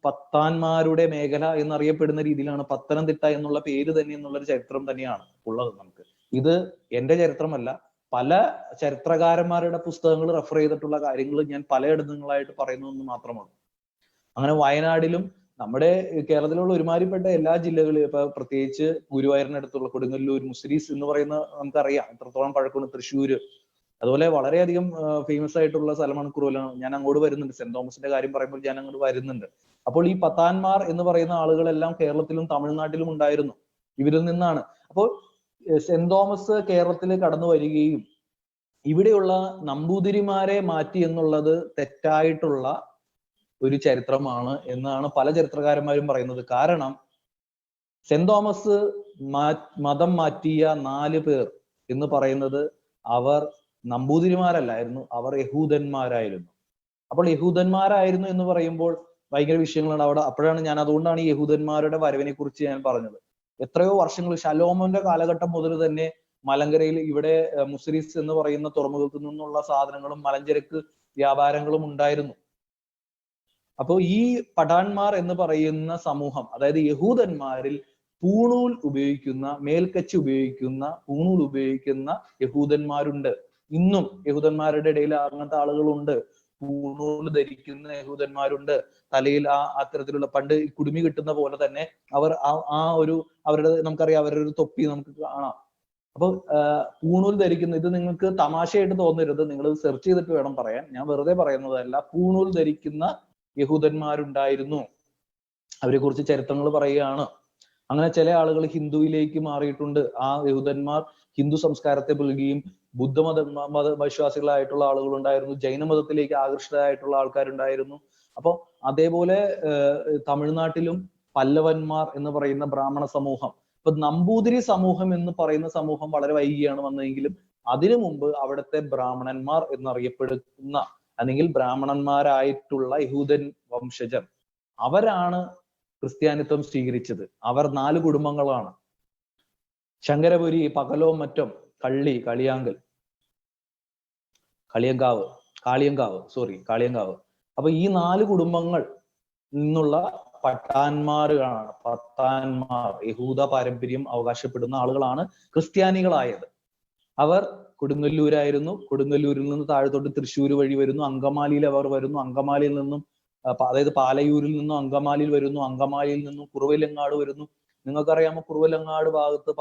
പത്താന്മാരുടെ മേഖല എന്നറിയപ്പെടുന്ന രീതിയിലാണ് പത്തനംതിട്ട എന്നുള്ള പേര് തന്നെ എന്നുള്ളൊരു ചരിത്രം തന്നെയാണ് ഉള്ളത് നമുക്ക്. ഇത് എന്റെ ചരിത്രമല്ല, പല ചരിത്രകാരന്മാരുടെ പുസ്തകങ്ങൾ റെഫർ ചെയ്തിട്ടുള്ള കാര്യങ്ങൾ ഞാൻ പലയിടങ്ങളായിട്ട് പറയുന്നതെന്ന് മാത്രമാണ്. അങ്ങനെ വയനാടിലും നമ്മുടെ കേരളത്തിലുള്ള ഒരുമാതിരിപ്പെട്ട എല്ലാ ജില്ലകളിലും, ഇപ്പൊ പ്രത്യേകിച്ച് ഗുരുവായൂരിനടുത്തുള്ള കൊടുങ്ങല്ലൂർ, മുസിരീസ് എന്ന് പറയുന്ന നമുക്കറിയാം എത്രത്തോളം പഴക്കമാണ്. തൃശ്ശൂര്, അതുപോലെ വളരെയധികം ഫേമസ് ആയിട്ടുള്ള സ്ഥലമാണ് കുറുവലങ്ങാട്. ഞാൻ അങ്ങോട്ട് വരുന്നുണ്ട്. സെന്റ് തോമസിന്റെ കാര്യം പറയുമ്പോൾ ഞാൻ അങ്ങോട്ട് വരുന്നുണ്ട്. അപ്പോൾ ഈ പത്താന്മാർ എന്ന് പറയുന്ന ആളുകളെല്ലാം കേരളത്തിലും തമിഴ്നാട്ടിലും ഉണ്ടായിരുന്നു. ഇവരിൽ നിന്നാണ്. അപ്പോൾ സെന്റ് തോമസ് കേരളത്തിൽ കടന്നു വരികയും ഇവിടെയുള്ള നമ്പൂതിരിമാരെ മാറ്റി എന്നുള്ളത് തെറ്റായിട്ടുള്ള ഒരു ചരിത്രമാണ് എന്നാണ് പല ചരിത്രകാരന്മാരും പറയുന്നത്. കാരണം സെന്റ് തോമസ് മതം മാറ്റിയ 4 പേർ എന്ന് പറയുന്നത് അവർ നമ്പൂതിരിമാരല്ലായിരുന്നു, അവർ യഹൂദന്മാരായിരുന്നു. അപ്പോൾ യഹൂദന്മാരായിരുന്നു എന്ന് പറയുമ്പോൾ ഭയങ്കര വിഷയങ്ങളാണ് അവിടെ. അതുകൊണ്ടാണ് ഈ യഹൂദന്മാരുടെ വരവിനെ കുറിച്ച് ഞാൻ പറഞ്ഞത്. എത്രയോ വർഷങ്ങൾ, ശലോമോന്റെ കാലഘട്ടം മുതൽ തന്നെ മലങ്കരയിൽ ഇവിടെ മുസിരീസ് എന്ന് പറയുന്ന തുറമുഖത്തു നിന്നുള്ള സാധനങ്ങളും മലഞ്ചരക്ക് വ്യാപാരങ്ങളും ഉണ്ടായിരുന്നു. അപ്പോൾ ഈ പഠാന്മാർ എന്ന് പറയുന്ന സമൂഹം, അതായത് യഹൂദന്മാരിൽ പൂണൂൽ ഉപയോഗിക്കുന്ന, മേൽക്കച്ചി ഉപയോഗിക്കുന്ന, പൂണൂൽ ഉപയോഗിക്കുന്ന യഹൂദന്മാരുണ്ട്. ഇന്നും യഹൂദന്മാരുടെ ഇടയിൽ അങ്ങനത്തെ ആളുകളുണ്ട്. പൂണൂൽ ധരിക്കുന്ന യഹൂദന്മാരുണ്ട്. തലയിൽ അത്തരത്തിലുള്ള പണ്ട് കുടുമി കിട്ടുന്ന പോലെ തന്നെ അവർ അവരുടെ നമുക്കറിയാം, അവരുടെ ഒരു തൊപ്പി നമുക്ക് കാണാം. അപ്പൊ പൂണൂൽ ധരിക്കുന്ന, ഇത് നിങ്ങൾക്ക് തമാശയായിട്ട് തോന്നരുത്, നിങ്ങൾ സെർച്ച് ചെയ്തിട്ട് വേണം പറയാൻ, ഞാൻ വെറുതെ പറയുന്നതല്ല. പൂണൂൽ ധരിക്കുന്ന യഹൂദന്മാരുണ്ടായിരുന്നു. അവരെ കുറിച്ച് ചരിത്രങ്ങൾ പറയുകയാണ്. അങ്ങനെ ചില ആളുകൾ ഹിന്ദുവിലേക്ക് മാറിയിട്ടുണ്ട്. ആ യഹൂദന്മാർ ഹിന്ദു സംസ്കാരത്തെ പുൽകുകയും മത വിശ്വാസികളായിട്ടുള്ള ആളുകൾ ഉണ്ടായിരുന്നു. ജൈനമതത്തിലേക്ക് ആകർഷിതരായിട്ടുള്ള ആൾക്കാരുണ്ടായിരുന്നു. അപ്പൊ അതേപോലെ തമിഴ്നാട്ടിലും പല്ലവന്മാർ എന്ന് പറയുന്ന ബ്രാഹ്മണ സമൂഹം, ഇപ്പൊ നമ്പൂതിരി സമൂഹം എന്ന് പറയുന്ന സമൂഹം വളരെ വൈകിയാണ് വന്നതെങ്കിലും അതിനു മുമ്പ് അവിടുത്തെ ബ്രാഹ്മണന്മാർ എന്നറിയപ്പെടുന്ന, അല്ലെങ്കിൽ ബ്രാഹ്മണന്മാരായിട്ടുള്ള യഹൂദൻ വംശജർ, അവരാണ് ക്രിസ്ത്യാനിത്വം സ്വീകരിച്ചത്. അവർ 4 കുടുംബങ്ങളാണ്. ശങ്കരപുരി, പകലോ മറ്റം, കാളിയങ്കാവ്. അപ്പൊ ഈ 4 കുടുംബങ്ങൾ നിന്നുള്ള പത്താന്മാർ യഹൂദ പാരമ്പര്യം അവകാശപ്പെടുന്ന ആളുകളാണ് ക്രിസ്ത്യാനികളായത്. അവർ കൊടുങ്ങല്ലൂരായിരുന്നു. കൊടുങ്ങല്ലൂരിൽ നിന്ന് താഴത്തോട്ട് തൃശ്ശൂർ വഴി വരുന്നു. അങ്കമാലിയിൽ അവർ വരുന്നു. അങ്കമാലിയിൽ നിന്നും, അതായത് പാലയൂരിൽ നിന്നും അങ്കമാലിയിൽ വരുന്നു. അങ്കമാലിയിൽ നിന്നും കുറുവലങ്ങാട് വരുന്നു. നിങ്ങൾക്കറിയാമോ കുറുവലങ്ങാട് ഭാഗത്ത്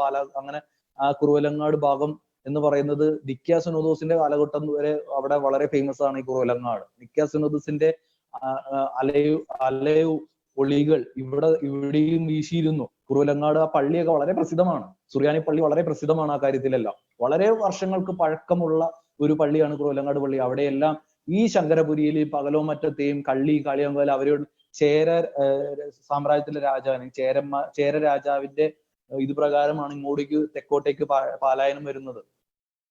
അങ്ങനെ ആ കുറുവലങ്ങാട് ഭാഗം എന്ന് പറയുന്നത് നിക്യാ സുനോദോസിന്റെ കാലഘട്ടം വരെ അവിടെ വളരെ ഫേമസ് ആണ് ഈ കുറുവലങ്ങാട്. നിക്യാ സുനോദോസിന്റെ അലയു ഒളികൾ ഇവിടെയും വീശിയിരുന്നു. കുറുവലങ്ങാട് ആ പള്ളിയൊക്കെ വളരെ പ്രസിദ്ധമാണ്. സുറിയാനി പള്ളി വളരെ പ്രസിദ്ധമാണ് ആ കാര്യത്തിലെല്ലാം. വളരെ വർഷങ്ങൾക്ക് പഴക്കമുള്ള ഒരു പള്ളിയാണ് കുറുവലങ്ങാട് പള്ളി. അവിടെയെല്ലാം ഈ ശങ്കരപുരിയിൽ പകലോ മറ്റത്തെയും കാളിയങ്കോല അവരോട് ചേര സാമ്രാജ്യത്തിലെ രാജാവിന് ചേര രാജാവിന്റെ ഇത് പ്രകാരമാണ് ഇങ്ങോട്ടേക്ക് തെക്കോട്ടേക്ക് പാലായനം വരുന്നത്.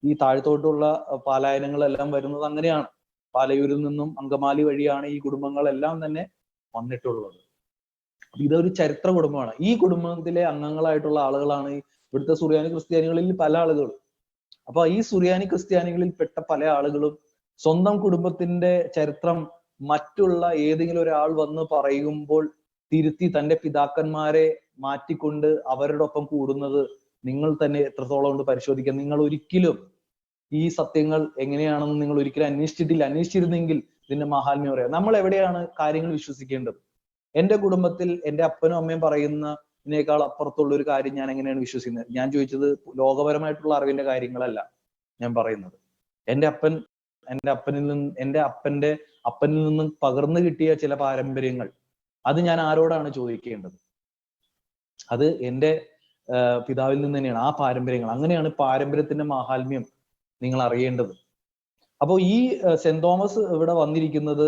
ഈ താഴത്തോട്ടുള്ള പാലായനങ്ങളെല്ലാം വരുന്നത് അങ്ങനെയാണ്. പാലയൂരിൽ നിന്നും അങ്കമാലി വഴിയാണ് ഈ കുടുംബങ്ങളെല്ലാം തന്നെ വന്നിട്ടുള്ളത്. ഇതൊരു ചരിത്ര കുടുംബമാണ്. ഈ കുടുംബത്തിലെ അംഗങ്ങളായിട്ടുള്ള ആളുകളാണ് ഇവിടുത്തെ സുറിയാനി ക്രിസ്ത്യാനികളിൽ പല ആളുകളും. അപ്പൊ ഈ സുറിയാനി ക്രിസ്ത്യാനികളിൽ പെട്ട പല ആളുകളും സ്വന്തം കുടുംബത്തിന്റെ ചരിത്രം മറ്റുള്ള ഏതെങ്കിലും ഒരാൾ വന്ന് പറയുമ്പോൾ തിരുത്തി തന്റെ പിതാക്കന്മാരെ മാറ്റിക്കൊണ്ട് അവരുടെ ഒപ്പം കൂടുന്നത് നിങ്ങൾ തന്നെ എത്രത്തോളം കൊണ്ട് പരിശോധിക്കാം. നിങ്ങൾ ഒരിക്കലും ഈ സത്യങ്ങൾ എങ്ങനെയാണെന്ന് നിങ്ങൾ ഒരിക്കലും അന്വേഷിച്ചിരുന്നെങ്കിൽ ഇതിന്റെ മഹാത്മ്യം പറയാം. നമ്മൾ എവിടെയാണ് കാര്യങ്ങൾ വിശ്വസിക്കേണ്ടത്? എന്റെ കുടുംബത്തിൽ എന്റെ അപ്പനും അമ്മയും പറയുന്നതിനേക്കാൾ അപ്പുറത്തുള്ള ഒരു കാര്യം ഞാൻ എങ്ങനെയാണ് വിശ്വസിക്കുന്നത്? ഞാൻ ചോദിച്ചത് ലോകപരമായിട്ടുള്ള അറിവിന്റെ കാര്യങ്ങളല്ല ഞാൻ പറയുന്നത്. എന്റെ അപ്പനിൽ നിന്നും പകർന്നു കിട്ടിയ ചില പാരമ്പര്യങ്ങൾ, അത് ഞാൻ ആരോടാണ് ചോദിക്കേണ്ടത്? അത് എൻ്റെ പിതാവിൽ നിന്ന് തന്നെയാണ്. ആ പാരമ്പര്യങ്ങൾ, അങ്ങനെയാണ് പാരമ്പര്യത്തിന്റെ മാഹാത്മ്യം നിങ്ങൾ അറിയേണ്ടത്. അപ്പോൾ ഈ സെന്റ് തോമസ് ഇവിടെ വന്നിരിക്കുന്നത്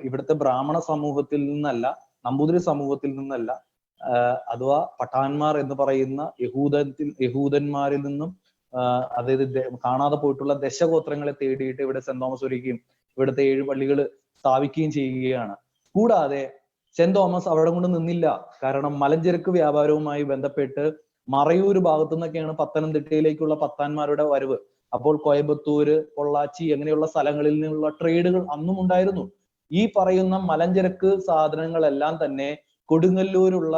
ഇവിടുത്തെ ബ്രാഹ്മണ സമൂഹത്തിൽ നിന്നല്ല, നമ്പൂതിരി സമൂഹത്തിൽ നിന്നല്ല, അഥവാ പട്ടാന്മാർ എന്ന് പറയുന്ന യഹൂദന്മാരിൽ നിന്നും, അതായത് കാണാതെ പോയിട്ടുള്ള ദശഗോത്രങ്ങളെ തേടിയിട്ട് ഇവിടെ സെന്റ് തോമസ് ഒരുക്കുകയും ഇവിടുത്തെ 7 പള്ളികൾ സ്ഥാപിക്കുകയും ചെയ്യുകയാണ്. കൂടാതെ സെന്റ് തോമസ് അവിടെ കൊണ്ട് നിന്നില്ല. കാരണം മലഞ്ചരക്ക് വ്യാപാരവുമായി ബന്ധപ്പെട്ട് മറയൂർ ഭാഗത്തു നിന്നൊക്കെയാണ് പത്തനംതിട്ടയിലേക്കുള്ള പത്താന്മാരുടെ വരവ്. അപ്പോൾ കോയമ്പത്തൂര്, പൊള്ളാച്ചി അങ്ങനെയുള്ള സ്ഥലങ്ങളിൽ നിന്നുള്ള ട്രേഡുകൾ അന്നും ഉണ്ടായിരുന്നു. ഈ പറയുന്ന മലഞ്ചരക്ക് സാധനങ്ങളെല്ലാം തന്നെ കൊടുങ്ങല്ലൂരുള്ള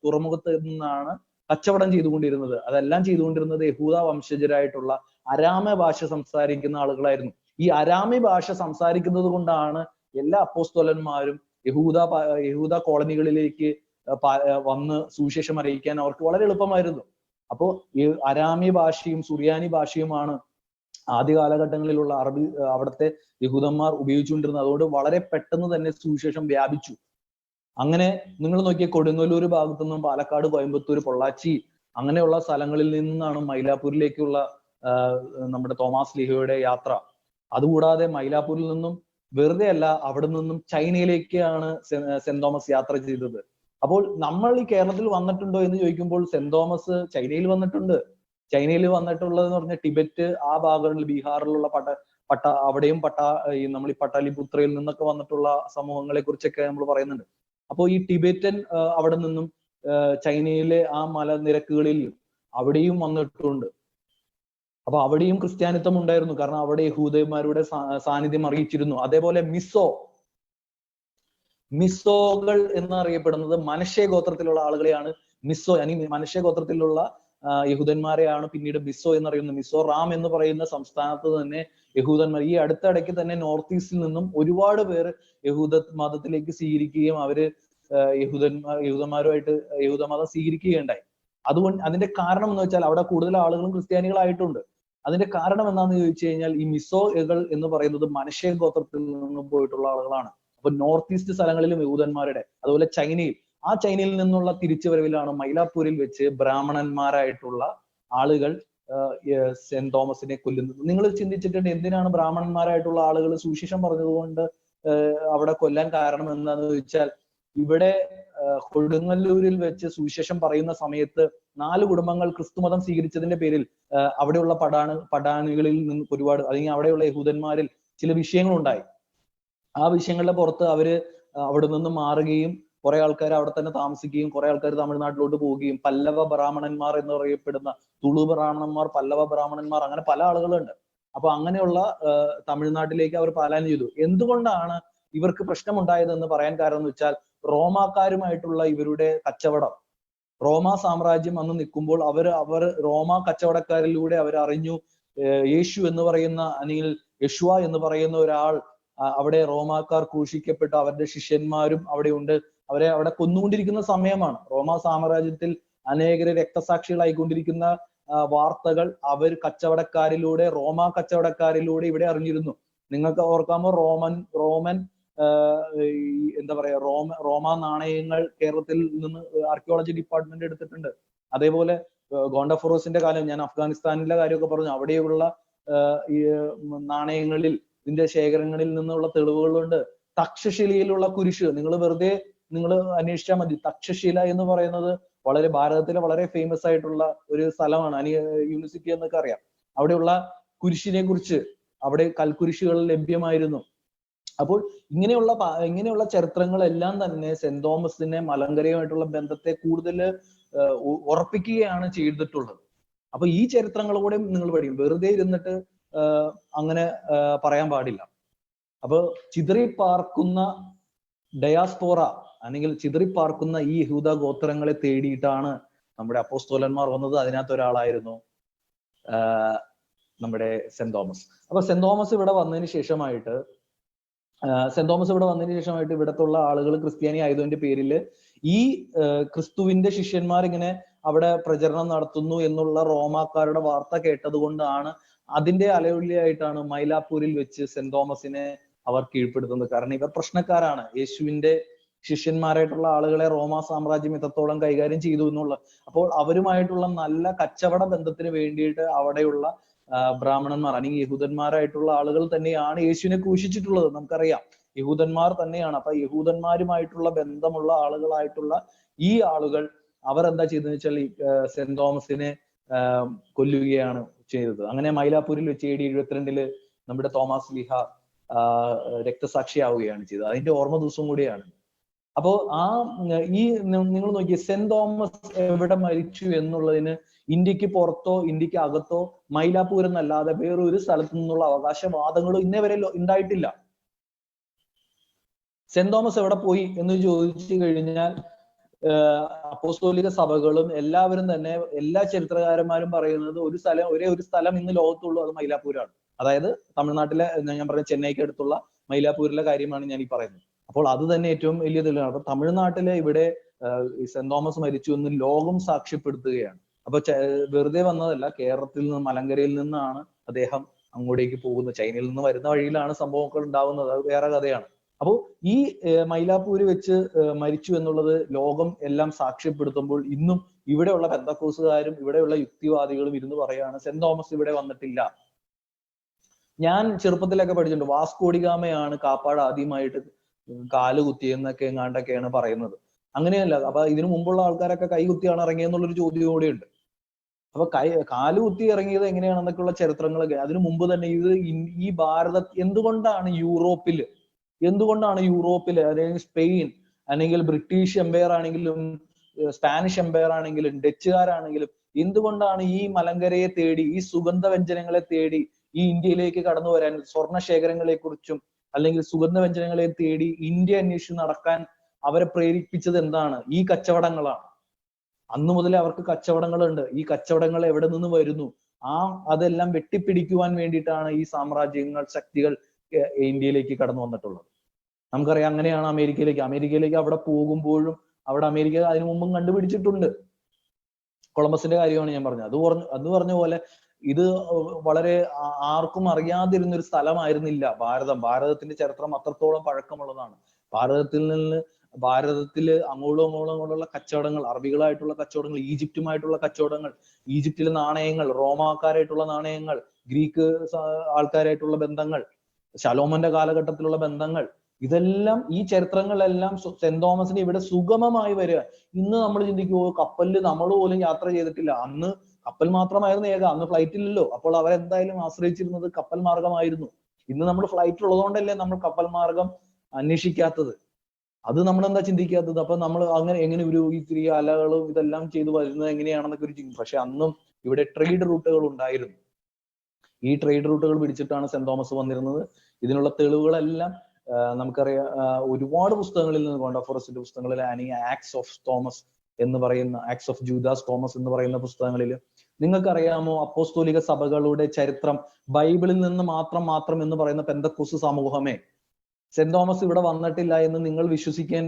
തുറമുഖത്ത് നിന്നാണ് കച്ചവടം ചെയ്തുകൊണ്ടിരുന്നത്. അതെല്ലാം ചെയ്തുകൊണ്ടിരുന്നത് യഹൂദ വംശജരായിട്ടുള്ള അരാമ ഭാഷ സംസാരിക്കുന്ന ആളുകളായിരുന്നു. ഈ അരാമി ഭാഷ സംസാരിക്കുന്നത് കൊണ്ടാണ് എല്ലാ അപ്പോസ്തലന്മാരും യഹൂദ കോളനികളിലേക്ക് വന്ന് സുവിശേഷം അറിയിക്കാൻ അവർക്ക് വളരെ എളുപ്പമായിരുന്നു. അപ്പോ ഈ അരാമി ഭാഷയും സുറിയാനി ഭാഷയുമാണ് ആദ്യ കാലഘട്ടങ്ങളിലുള്ള അവിടുത്തെ യഹൂദന്മാർ ഉപയോഗിച്ചുകൊണ്ടിരുന്നത്. അതുകൊണ്ട് വളരെ പെട്ടെന്ന് തന്നെ സുവിശേഷം വ്യാപിച്ചു. അങ്ങനെ നിങ്ങൾ നോക്കിയ കൊടുങ്ങല്ലൂർ ഭാഗത്തു നിന്നും പാലക്കാട്, കോയമ്പത്തൂർ, പൊള്ളാച്ചി അങ്ങനെയുള്ള സ്ഥലങ്ങളിൽ നിന്നാണ് മൈലാപ്പൂരിലേക്കുള്ള നമ്മുടെ തോമാസ് ലീഹയുടെ യാത്ര. അതുകൂടാതെ മൈലാപ്പൂരിൽ നിന്നും വെറുതെ അല്ല, അവിടെ നിന്നും ചൈനയിലേക്കാണ് സെന്റ് തോമസ് യാത്ര ചെയ്തത്. അപ്പോൾ നമ്മൾ ഈ കേരളത്തിൽ വന്നിട്ടുണ്ടോ എന്ന് ചോദിക്കുമ്പോൾ സെന്റ് തോമസ് ചൈനയിൽ വന്നിട്ടുണ്ട്. ചൈനയിൽ വന്നിട്ടുള്ളതെന്ന് പറഞ്ഞാൽ ടിബറ്റ്, ആ ഭാഗങ്ങളിൽ, ബീഹാറിലുള്ള അവിടെയും നമ്മൾ ഈ പട്ടാലിപുത്രയിൽ നിന്നൊക്കെ വന്നിട്ടുള്ള സമൂഹങ്ങളെ കുറിച്ചൊക്കെ നമ്മൾ പറയുന്നുണ്ട്. അപ്പോൾ ഈ ടിബറ്റൻ അവിടെ നിന്നും ചൈനയിലെ ആ മലനിരക്കുകളിൽ അവിടെയും വന്നിട്ടുണ്ട്. അപ്പൊ അവിടെയും ക്രിസ്ത്യാനിത്വം ഉണ്ടായിരുന്നു. കാരണം അവിടെ യഹൂദന്മാരുടെ സാന്നിധ്യം അറിയിച്ചിരുന്നു. അതേപോലെ മിസ്സോകൾ എന്നറിയപ്പെടുന്നത് മനശ്ശെ ഗോത്രത്തിലുള്ള ആളുകളെയാണ് മിസ്സോ, മനശ്ശെ ഗോത്രത്തിലുള്ള യഹൂദന്മാരെയാണ് പിന്നീട് മിസ്സോ എന്നറിയുന്നത്. മിസോ റാം എന്ന് പറയുന്ന സംസ്ഥാനത്ത് തന്നെ യഹൂദന്മാർ, ഈ അടുത്തിടയ്ക്ക് തന്നെ നോർത്ത് ഈസ്റ്റിൽ നിന്നും ഒരുപാട് പേർ യഹൂദ മതത്തിലേക്ക് സ്വീകരിക്കുകയും അവര് യഹൂദന്മാരുമായിട്ട് യഹൂദമതം സ്വീകരിക്കുകയുണ്ടായി. അതുകൊണ്ട് അതിന്റെ കാരണം എന്ന് വെച്ചാൽ അവിടെ കൂടുതൽ ആളുകളും ക്രിസ്ത്യാനികളായിട്ടുണ്ട്. അതിന്റെ കാരണം എന്താണെന്ന് ചോദിച്ചു കഴിഞ്ഞാൽ ഈ മിസോകൾ എന്ന് പറയുന്നത് മനശ്ശെ ഗോത്രത്തിൽ നിന്നും പോയിട്ടുള്ള ആളുകളാണ്. അപ്പൊ നോർത്ത് ഈസ്റ്റ് സ്ഥലങ്ങളിലും യഹൂദന്മാരുടെ, അതുപോലെ ചൈനയിൽ നിന്നുള്ള തിരിച്ചുവരവിലാണ് മൈലാപ്പൂരിൽ വെച്ച് ബ്രാഹ്മണന്മാരായിട്ടുള്ള ആളുകൾ സെന്റ് തോമസിനെ കൊല്ലുന്നത്. നിങ്ങൾ ചിന്തിച്ചിട്ടുണ്ട് എന്തിനാണ് ബ്രാഹ്മണന്മാരായിട്ടുള്ള ആളുകൾ സുവിശേഷം പറഞ്ഞതുകൊണ്ട് അവിടെ കൊല്ലാൻ കാരണം എന്താണെന്ന് ചോദിച്ചാൽ, ഇവിടെ കൊടുങ്ങല്ലൂരിൽ വെച്ച് സുവിശേഷം പറയുന്ന സമയത്ത് 4 കുടുംബങ്ങൾ ക്രിസ്തുമതം സ്വീകരിച്ചതിന്റെ പേരിൽ അവിടെയുള്ള പടാണികളിൽ നിന്ന് ഒരുപാട്, അല്ലെങ്കിൽ അവിടെയുള്ള യഹൂദന്മാരിൽ ചില വിഷയങ്ങളുണ്ടായി. ആ വിഷയങ്ങളുടെ പുറത്ത് അവര് അവിടെ നിന്ന് മാറുകയും കുറെ ആൾക്കാർ അവിടെ തന്നെ താമസിക്കുകയും കുറെ ആൾക്കാർ തമിഴ്നാട്ടിലോട്ട് പോവുകയും, പല്ലവ ബ്രാഹ്മണന്മാർ എന്ന് പറയപ്പെടുന്ന തുളു ബ്രാഹ്മണന്മാർ, പല്ലവ ബ്രാഹ്മണന്മാർ, അങ്ങനെ പല ആളുകളുണ്ട്. അപ്പൊ അങ്ങനെയുള്ള തമിഴ്നാട്ടിലേക്ക് അവർ പലായനം ചെയ്തു. എന്തുകൊണ്ടാണ് ഇവർക്ക് പ്രശ്നമുണ്ടായതെന്ന് പറയാൻ കാരണം എന്ന് വെച്ചാൽ, റോമാക്കാരുമായിട്ടുള്ള ഇവരുടെ കച്ചവടം, റോമാ സാമ്രാജ്യം അന്ന് നിൽക്കുമ്പോൾ അവർ റോമാ കച്ചവടക്കാരിലൂടെ അവർ അറിഞ്ഞു യേശു എന്ന് പറയുന്ന, അല്ലെങ്കിൽ യശുവ എന്ന് പറയുന്ന ഒരാൾ അവിടെ റോമാക്കാർ ക്രൂശിക്കപ്പെട്ടു, അവരുടെ ശിഷ്യന്മാരും അവിടെ ഉണ്ട്, അവരെ അവിടെ കൊന്നുകൊണ്ടിരിക്കുന്ന സമയമാണ്. റോമാ സാമ്രാജ്യത്തിൽ അനേകരെ രക്തസാക്ഷികളായിക്കൊണ്ടിരിക്കുന്ന വാർത്തകൾ അവർ കച്ചവടക്കാരിലൂടെ, റോമാ കച്ചവടക്കാരിലൂടെ ഇവിടെ അറിഞ്ഞിരുന്നു. നിങ്ങൾക്ക് ഓർക്കാമോ, റോമൻ എന്താ പറയാ, റോമാ നാണയങ്ങൾ കേരളത്തിൽ നിന്ന് ആർക്കിയോളജി ഡിപ്പാർട്ട്മെന്റ് എടുത്തിട്ടുണ്ട്. അതേപോലെ ഗോണ്ടഫോറോസിന്റെ കാലം, ഞാൻ അഫ്ഗാനിസ്ഥാനിലെ കാര്യമൊക്കെ പറഞ്ഞു, അവിടെയുള്ള ഈ നാണയങ്ങളിൽ, ഇതിന്റെ ശേഖരങ്ങളിൽ നിന്നുള്ള തെളിവുകളുണ്ട്. തക്ഷശിലയിലുള്ള കുരിശ് നിങ്ങൾ അന്വേഷിച്ചാൽ മതി. തക്ഷശില എന്ന് പറയുന്നത് ഭാരതത്തിലെ വളരെ ഫേമസ് ആയിട്ടുള്ള ഒരു സ്ഥലമാണ്. യൂണിവേഴ്സിറ്റി എന്നൊക്കെ അറിയാം. അവിടെയുള്ള കുരിശിനെ കുറിച്ച് അവിടെ കൽക്കുരിശുകൾ ലഭ്യമായിരുന്നു. അപ്പോൾ ഇങ്ങനെയുള്ള ചരിത്രങ്ങളെല്ലാം തന്നെ സെന്റ് തോമസിനെ മലങ്കരയുമായിട്ടുള്ള ബന്ധത്തെ കൂടുതൽ ഉറപ്പിക്കുകയാണ് ചെയ്തിട്ടുള്ളത്. അപ്പൊ ഈ ചരിത്രങ്ങൾ കൂടെ നിങ്ങൾ പഠിക്കും. വെറുതെ ഇരുന്നിട്ട് അങ്ങനെ പറയാൻ പാടില്ല. അപ്പൊ ചിതറിപ്പാർക്കുന്ന ഡയാസ്പോറ, അല്ലെങ്കിൽ ചിതറിപ്പാർക്കുന്ന ഈ യഹൂദ ഗോത്രങ്ങളെ തേടിയിട്ടാണ് നമ്മുടെ അപ്പോസ്തലന്മാർ വന്നത്. അതിനകത്ത് ഒരാളായിരുന്നു നമ്മുടെ സെന്റ് തോമസ്. അപ്പൊ സെന്റ് തോമസ് ഇവിടെ വന്നതിന് ശേഷമായിട്ട് ഇവിടത്തുള്ള ആളുകൾ ക്രിസ്ത്യാനി ആയതിന്റെ പേരിൽ ഈ ക്രിസ്തുവിന്റെ ശിഷ്യന്മാർ ഇങ്ങനെ അവിടെ പ്രചരണം നടത്തുന്നു എന്നുള്ള റോമാക്കാരുടെ വാർത്ത കേട്ടത് കൊണ്ടാണ്, അതിന്റെ അലയൊലിയായിട്ടാണ് മൈലാപ്പൂരിൽ വെച്ച് സെന്റ് തോമസിനെ അവർ കീഴ്പ്പെടുത്തുന്നത്. കാരണം ഇവർ പ്രശ്നക്കാരാണ്. യേശുവിന്റെ ശിഷ്യന്മാരായിട്ടുള്ള ആളുകളെ റോമാ സാമ്രാജ്യം എത്രത്തോളം കൈകാര്യം ചെയ്തു എന്നുള്ള, അപ്പോൾ അവരുമായിട്ടുള്ള നല്ല കച്ചവട ബന്ധത്തിന് വേണ്ടിയിട്ട് അവിടെയുള്ള ബ്രാഹ്മണന്മാർ അല്ലെങ്കിൽ യഹൂദന്മാരായിട്ടുള്ള ആളുകൾ തന്നെയാണ് യേശുവിനെ ക്രൂശിച്ചിട്ടുള്ളത്. നമുക്കറിയാം, യഹൂദന്മാർ തന്നെയാണ്. അപ്പൊ യഹൂദന്മാരുമായിട്ടുള്ള ബന്ധമുള്ള ആളുകളായിട്ടുള്ള ഈ ആളുകൾ അവർ എന്താ ചെയ്തതെന്ന് വെച്ചാൽ സെന്റ് തോമസിനെ കൊല്ലുകയാണ് ചെയ്തത്. അങ്ങനെ മൈലാപ്പൂരിൽ വെച്ച് AD 72 നമ്മുടെ തോമസ് ലീഹ രക്തസാക്ഷിയാവുകയാണ് ചെയ്തത്. അതിന്റെ ഓർമ്മ ദിവസം കൂടിയാണ്. അപ്പോ ഈ നിങ്ങൾ നോക്കിയ സെന്റ് തോമസ് എവിടെ മരിച്ചു എന്നുള്ളതിന് ഇന്ത്യക്ക് പുറത്തോ ഇന്ത്യക്ക് അകത്തോ മൈലാപ്പൂർ എന്നല്ലാതെ വേറൊരു സ്ഥലത്തു നിന്നുള്ള അവകാശവാദങ്ങളോ ഇന്നേ വരെ ഉണ്ടായിട്ടില്ല. സെന്റ് തോമസ് എവിടെ പോയി എന്ന് ചോദിച്ചു കഴിഞ്ഞാൽ അപ്പോസ്തോലിക സഭകളും എല്ലാവരും തന്നെ, എല്ലാ ചരിത്രകാരന്മാരും പറയുന്നത് ഒരേ ഒരു സ്ഥലം ഇന്ന് ലോകത്തുള്ളൂ, അത് മൈലാപ്പൂരാണ്. അതായത് തമിഴ്നാട്ടിലെ, ഞാൻ പറഞ്ഞ ചെന്നൈക്ക് അടുത്തുള്ള മൈലാപ്പൂരിലെ കാര്യമാണ് ഞാൻ ഈ പറയുന്നത്. അപ്പോൾ അത് തന്നെ ഏറ്റവും വലിയ തെളിവാണ്. അപ്പൊ തമിഴ്നാട്ടിലെ ഇവിടെ സെന്റ് തോമസ് മരിച്ചു എന്ന് ലോകം സാക്ഷ്യപ്പെടുത്തുകയാണ്. അപ്പൊ വെറുതെ വന്നതല്ല, കേരളത്തിൽ നിന്ന് മലങ്കരയിൽ നിന്നാണ് അദ്ദേഹം അങ്ങോട്ടേക്ക് പോകുന്നത്. ചൈനയിൽ നിന്ന് വരുന്ന വഴിയിലാണ് സംഭവങ്ങൾ ഉണ്ടാവുന്നത്, അത് വേറെ കഥയാണ്. അപ്പോൾ ഈ മൈലാപ്പൂര് വെച്ച് മരിച്ചു എന്നുള്ളത് ലോകം എല്ലാം സാക്ഷ്യപ്പെടുത്തുമ്പോൾ ഇന്നും ഇവിടെയുള്ള പെന്തക്കോസുകാരും ഇവിടെയുള്ള യുക്തിവാദികളും ഇരുന്ന് പറയാണ് സെന്റ് തോമസ് ഇവിടെ വന്നിട്ടില്ല. ഞാൻ ചെറുപ്പത്തിലൊക്കെ പഠിച്ചിട്ടുണ്ട്, വാസ്കോഡിഗാമയാണ് കാപ്പാട് ആദ്യമായിട്ട് കാല് കുത്തിയെന്നൊക്കെ എങ്ങാണ്ടൊക്കെയാണ് പറയുന്നത്. അങ്ങനെയല്ല. അപ്പൊ ഇതിനു മുമ്പുള്ള ആൾക്കാരൊക്കെ കൈ കുത്തിയാണ് ഇറങ്ങിയെന്നുള്ളൊരു ചോദ്യം കൂടെയുണ്ട്. അപ്പൊ കാല് കുത്തി ഇറങ്ങിയത് എങ്ങനെയാണെന്നൊക്കെയുള്ള ചരിത്രങ്ങളൊക്കെ അതിനു മുമ്പ് തന്നെ ഈ എന്തുകൊണ്ടാണ് യൂറോപ്പില് അല്ലെങ്കിൽ സ്പെയിൻ അല്ലെങ്കിൽ ബ്രിട്ടീഷ് എംപയർ ആണെങ്കിലും സ്പാനിഷ് എംപയർ ആണെങ്കിലും ഡച്ചുകാരാണെങ്കിലും എന്തുകൊണ്ടാണ് ഈ മലങ്കരയെ തേടി, ഈ സുഗന്ധ വ്യഞ്ജനങ്ങളെ തേടി ഈ ഇന്ത്യയിലേക്ക് കടന്നു വരാൻ, സ്വർണ്ണശേഖരങ്ങളെ കുറിച്ചും അല്ലെങ്കിൽ സുഗന്ധ വ്യഞ്ജനങ്ങളെ തേടി ഇന്ത്യ അന്വേഷിച്ച് നടക്കാൻ അവരെ പ്രേരിപ്പിച്ചത് എന്താണ്? ഈ കച്ചവടങ്ങളാണ്. അന്നു മുതലേ അവർക്ക് കച്ചവടങ്ങളുണ്ട്. ഈ കച്ചവടങ്ങൾ എവിടെ നിന്ന് വരുന്നു? അതെല്ലാം വെട്ടിപ്പിടിക്കുവാൻ വേണ്ടിയിട്ടാണ് ഈ ശക്തികൾ ഇന്ത്യയിലേക്ക് കടന്നു വന്നിട്ടുള്ളത്. നമുക്കറിയാം, അങ്ങനെയാണ് അമേരിക്കയിലേക്ക് അവിടെ പോകുമ്പോഴും അവിടെ അമേരിക്ക അതിനു മുമ്പും കണ്ടുപിടിച്ചിട്ടുണ്ട്. കൊളംബസിന്റെ കാര്യമാണ് ഞാൻ പറഞ്ഞത്. അത് പറഞ്ഞ പോലെ ഇത് വളരെ ആർക്കും അറിയാതിരുന്ന ഒരു സ്ഥലമായിരുന്നില്ല ഭാരതത്തിന്റെ ചരിത്രം അത്രത്തോളം പഴക്കമുള്ളതാണ്. ഭാരതത്തില് അങ്ങോളമുള്ള കച്ചവടങ്ങൾ, അറബികളായിട്ടുള്ള കച്ചവടങ്ങൾ, ഈജിപ്തുമായിട്ടുള്ള കച്ചവടങ്ങൾ, ഈജിപ്തിലെ നാണയങ്ങൾ, റോമാക്കാരായിട്ടുള്ള നാണയങ്ങൾ, ഗ്രീക്ക് ആൾക്കാരായിട്ടുള്ള ബന്ധങ്ങൾ, ശലോമോന്റെ കാലഘട്ടത്തിലുള്ള ബന്ധങ്ങൾ, ഇതെല്ലാം ഈ ചരിത്രങ്ങളെല്ലാം സെന്റ് തോമസിന് ഇവിടെ സുഗമമായി വരിക. ഇന്ന് നമ്മൾ ചിന്തിക്കുമോ, കപ്പലിൽ നമ്മൾ പോലും യാത്ര ചെയ്തിട്ടില്ല. അന്ന് കപ്പൽ മാത്രമായിരുന്നു അന്ന് ഫ്ലൈറ്റ് ഇല്ലല്ലോ. അപ്പോൾ അവരെന്തായാലും ആശ്രയിച്ചിരുന്നത് കപ്പൽ മാർഗമായിരുന്നു. ഇന്ന് നമ്മൾ ഫ്ലൈറ്റ് ഉള്ളതുകൊണ്ടല്ലേ നമ്മൾ കപ്പൽ മാർഗം അന്വേഷിക്കാത്തത്? അത് നമ്മൾ എന്താ ചിന്തിക്കാത്തത്? അപ്പൊ നമ്മൾ എങ്ങനെ ഈ അലകളും ഇതെല്ലാം ചെയ്തു വരുന്നത് എങ്ങനെയാണെന്നൊക്കെ ഒരു ചിന്ത. പക്ഷെ അന്നും ഇവിടെ ട്രേഡ് റൂട്ടുകൾ ഉണ്ടായിരുന്നു. ഈ ട്രേഡ് റൂട്ടുകൾ പിടിച്ചിട്ടാണ് സെന്റ് തോമസ് വന്നിരുന്നത്. ഇതിനുള്ള തെളിവുകളെല്ലാം നമുക്കറിയാം. ഒരുപാട് പുസ്തകങ്ങളിൽ നിന്ന്, കോണ്ടഫോറസിന്റെ പുസ്തകങ്ങളിൽ, അല്ലെങ്കിൽ ആക്ട്സ് ഓഫ് ജൂദാസ് തോമസ് എന്ന് പറയുന്ന പുസ്തകങ്ങളിൽ നിങ്ങൾക്കറിയാമോ, അപ്പോസ്തോലിക സഭകളുടെ ചരിത്രം ബൈബിളിൽ നിന്ന് മാത്രം എന്ന് പറയുന്ന പെന്തക്കോസ് സമൂഹമേ, സെന്റ് തോമസ് ഇവിടെ വന്നിട്ടില്ല എന്ന് നിങ്ങൾ വിശ്വസിക്കാൻ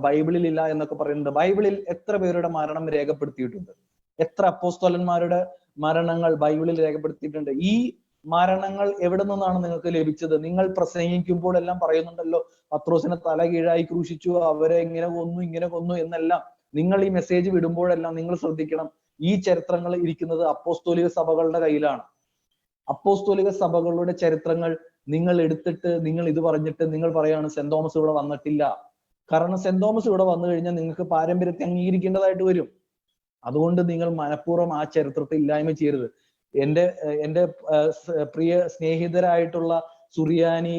ബൈബിളിൽ ഇല്ല എന്നൊക്കെ പറയുന്നുണ്ട്. ബൈബിളിൽ എത്ര പേരുടെ മരണം രേഖപ്പെടുത്തിയിട്ടുണ്ട്? എത്ര അപ്പോസ്തോലന്മാരുടെ മരണങ്ങൾ ബൈബിളിൽ രേഖപ്പെടുത്തിയിട്ടുണ്ട്? ഈ മരണങ്ങൾ എവിടെ നിന്നാണ് നിങ്ങൾക്ക് ലഭിച്ചത്? നിങ്ങൾ പ്രസംഗിക്കുമ്പോൾ എല്ലാം പറയുന്നുണ്ടല്ലോ, പത്രോസിനെ തല കീഴായി ക്രൂശിച്ചു, അവരെ ഇങ്ങനെ കൊന്നു എന്നെല്ലാം. നിങ്ങൾ ഈ മെസ്സേജ് വിടുമ്പോഴെല്ലാം നിങ്ങൾ ശ്രദ്ധിക്കണം, ഈ ചരിത്രങ്ങൾ ഇരിക്കുന്നത് അപ്പോസ്തോലിക സഭകളുടെ കയ്യിലാണ്. അപ്പോസ്തോലിക സഭകളുടെ ചരിത്രങ്ങൾ നിങ്ങൾ എടുത്തിട്ട് നിങ്ങൾ ഇത് പറഞ്ഞിട്ട് നിങ്ങൾ പറയാണ് സെന്റ് തോമസ് ഇവിടെ വന്നിട്ടില്ല. കാരണം സെന്റ് തോമസ് ഇവിടെ വന്നു കഴിഞ്ഞാൽ നിങ്ങൾക്ക് പാരമ്പര്യത്തെ അംഗീകരിക്കേണ്ടതായിട്ട് വരും. അതുകൊണ്ട് നിങ്ങൾ മനഃപൂർവ്വം ആ ചരിത്രത്തെ ഇല്ലായ്മ ചെയ്യരുത്. എന്റെ പ്രിയ സ്നേഹിതരായിട്ടുള്ള സുറിയാനി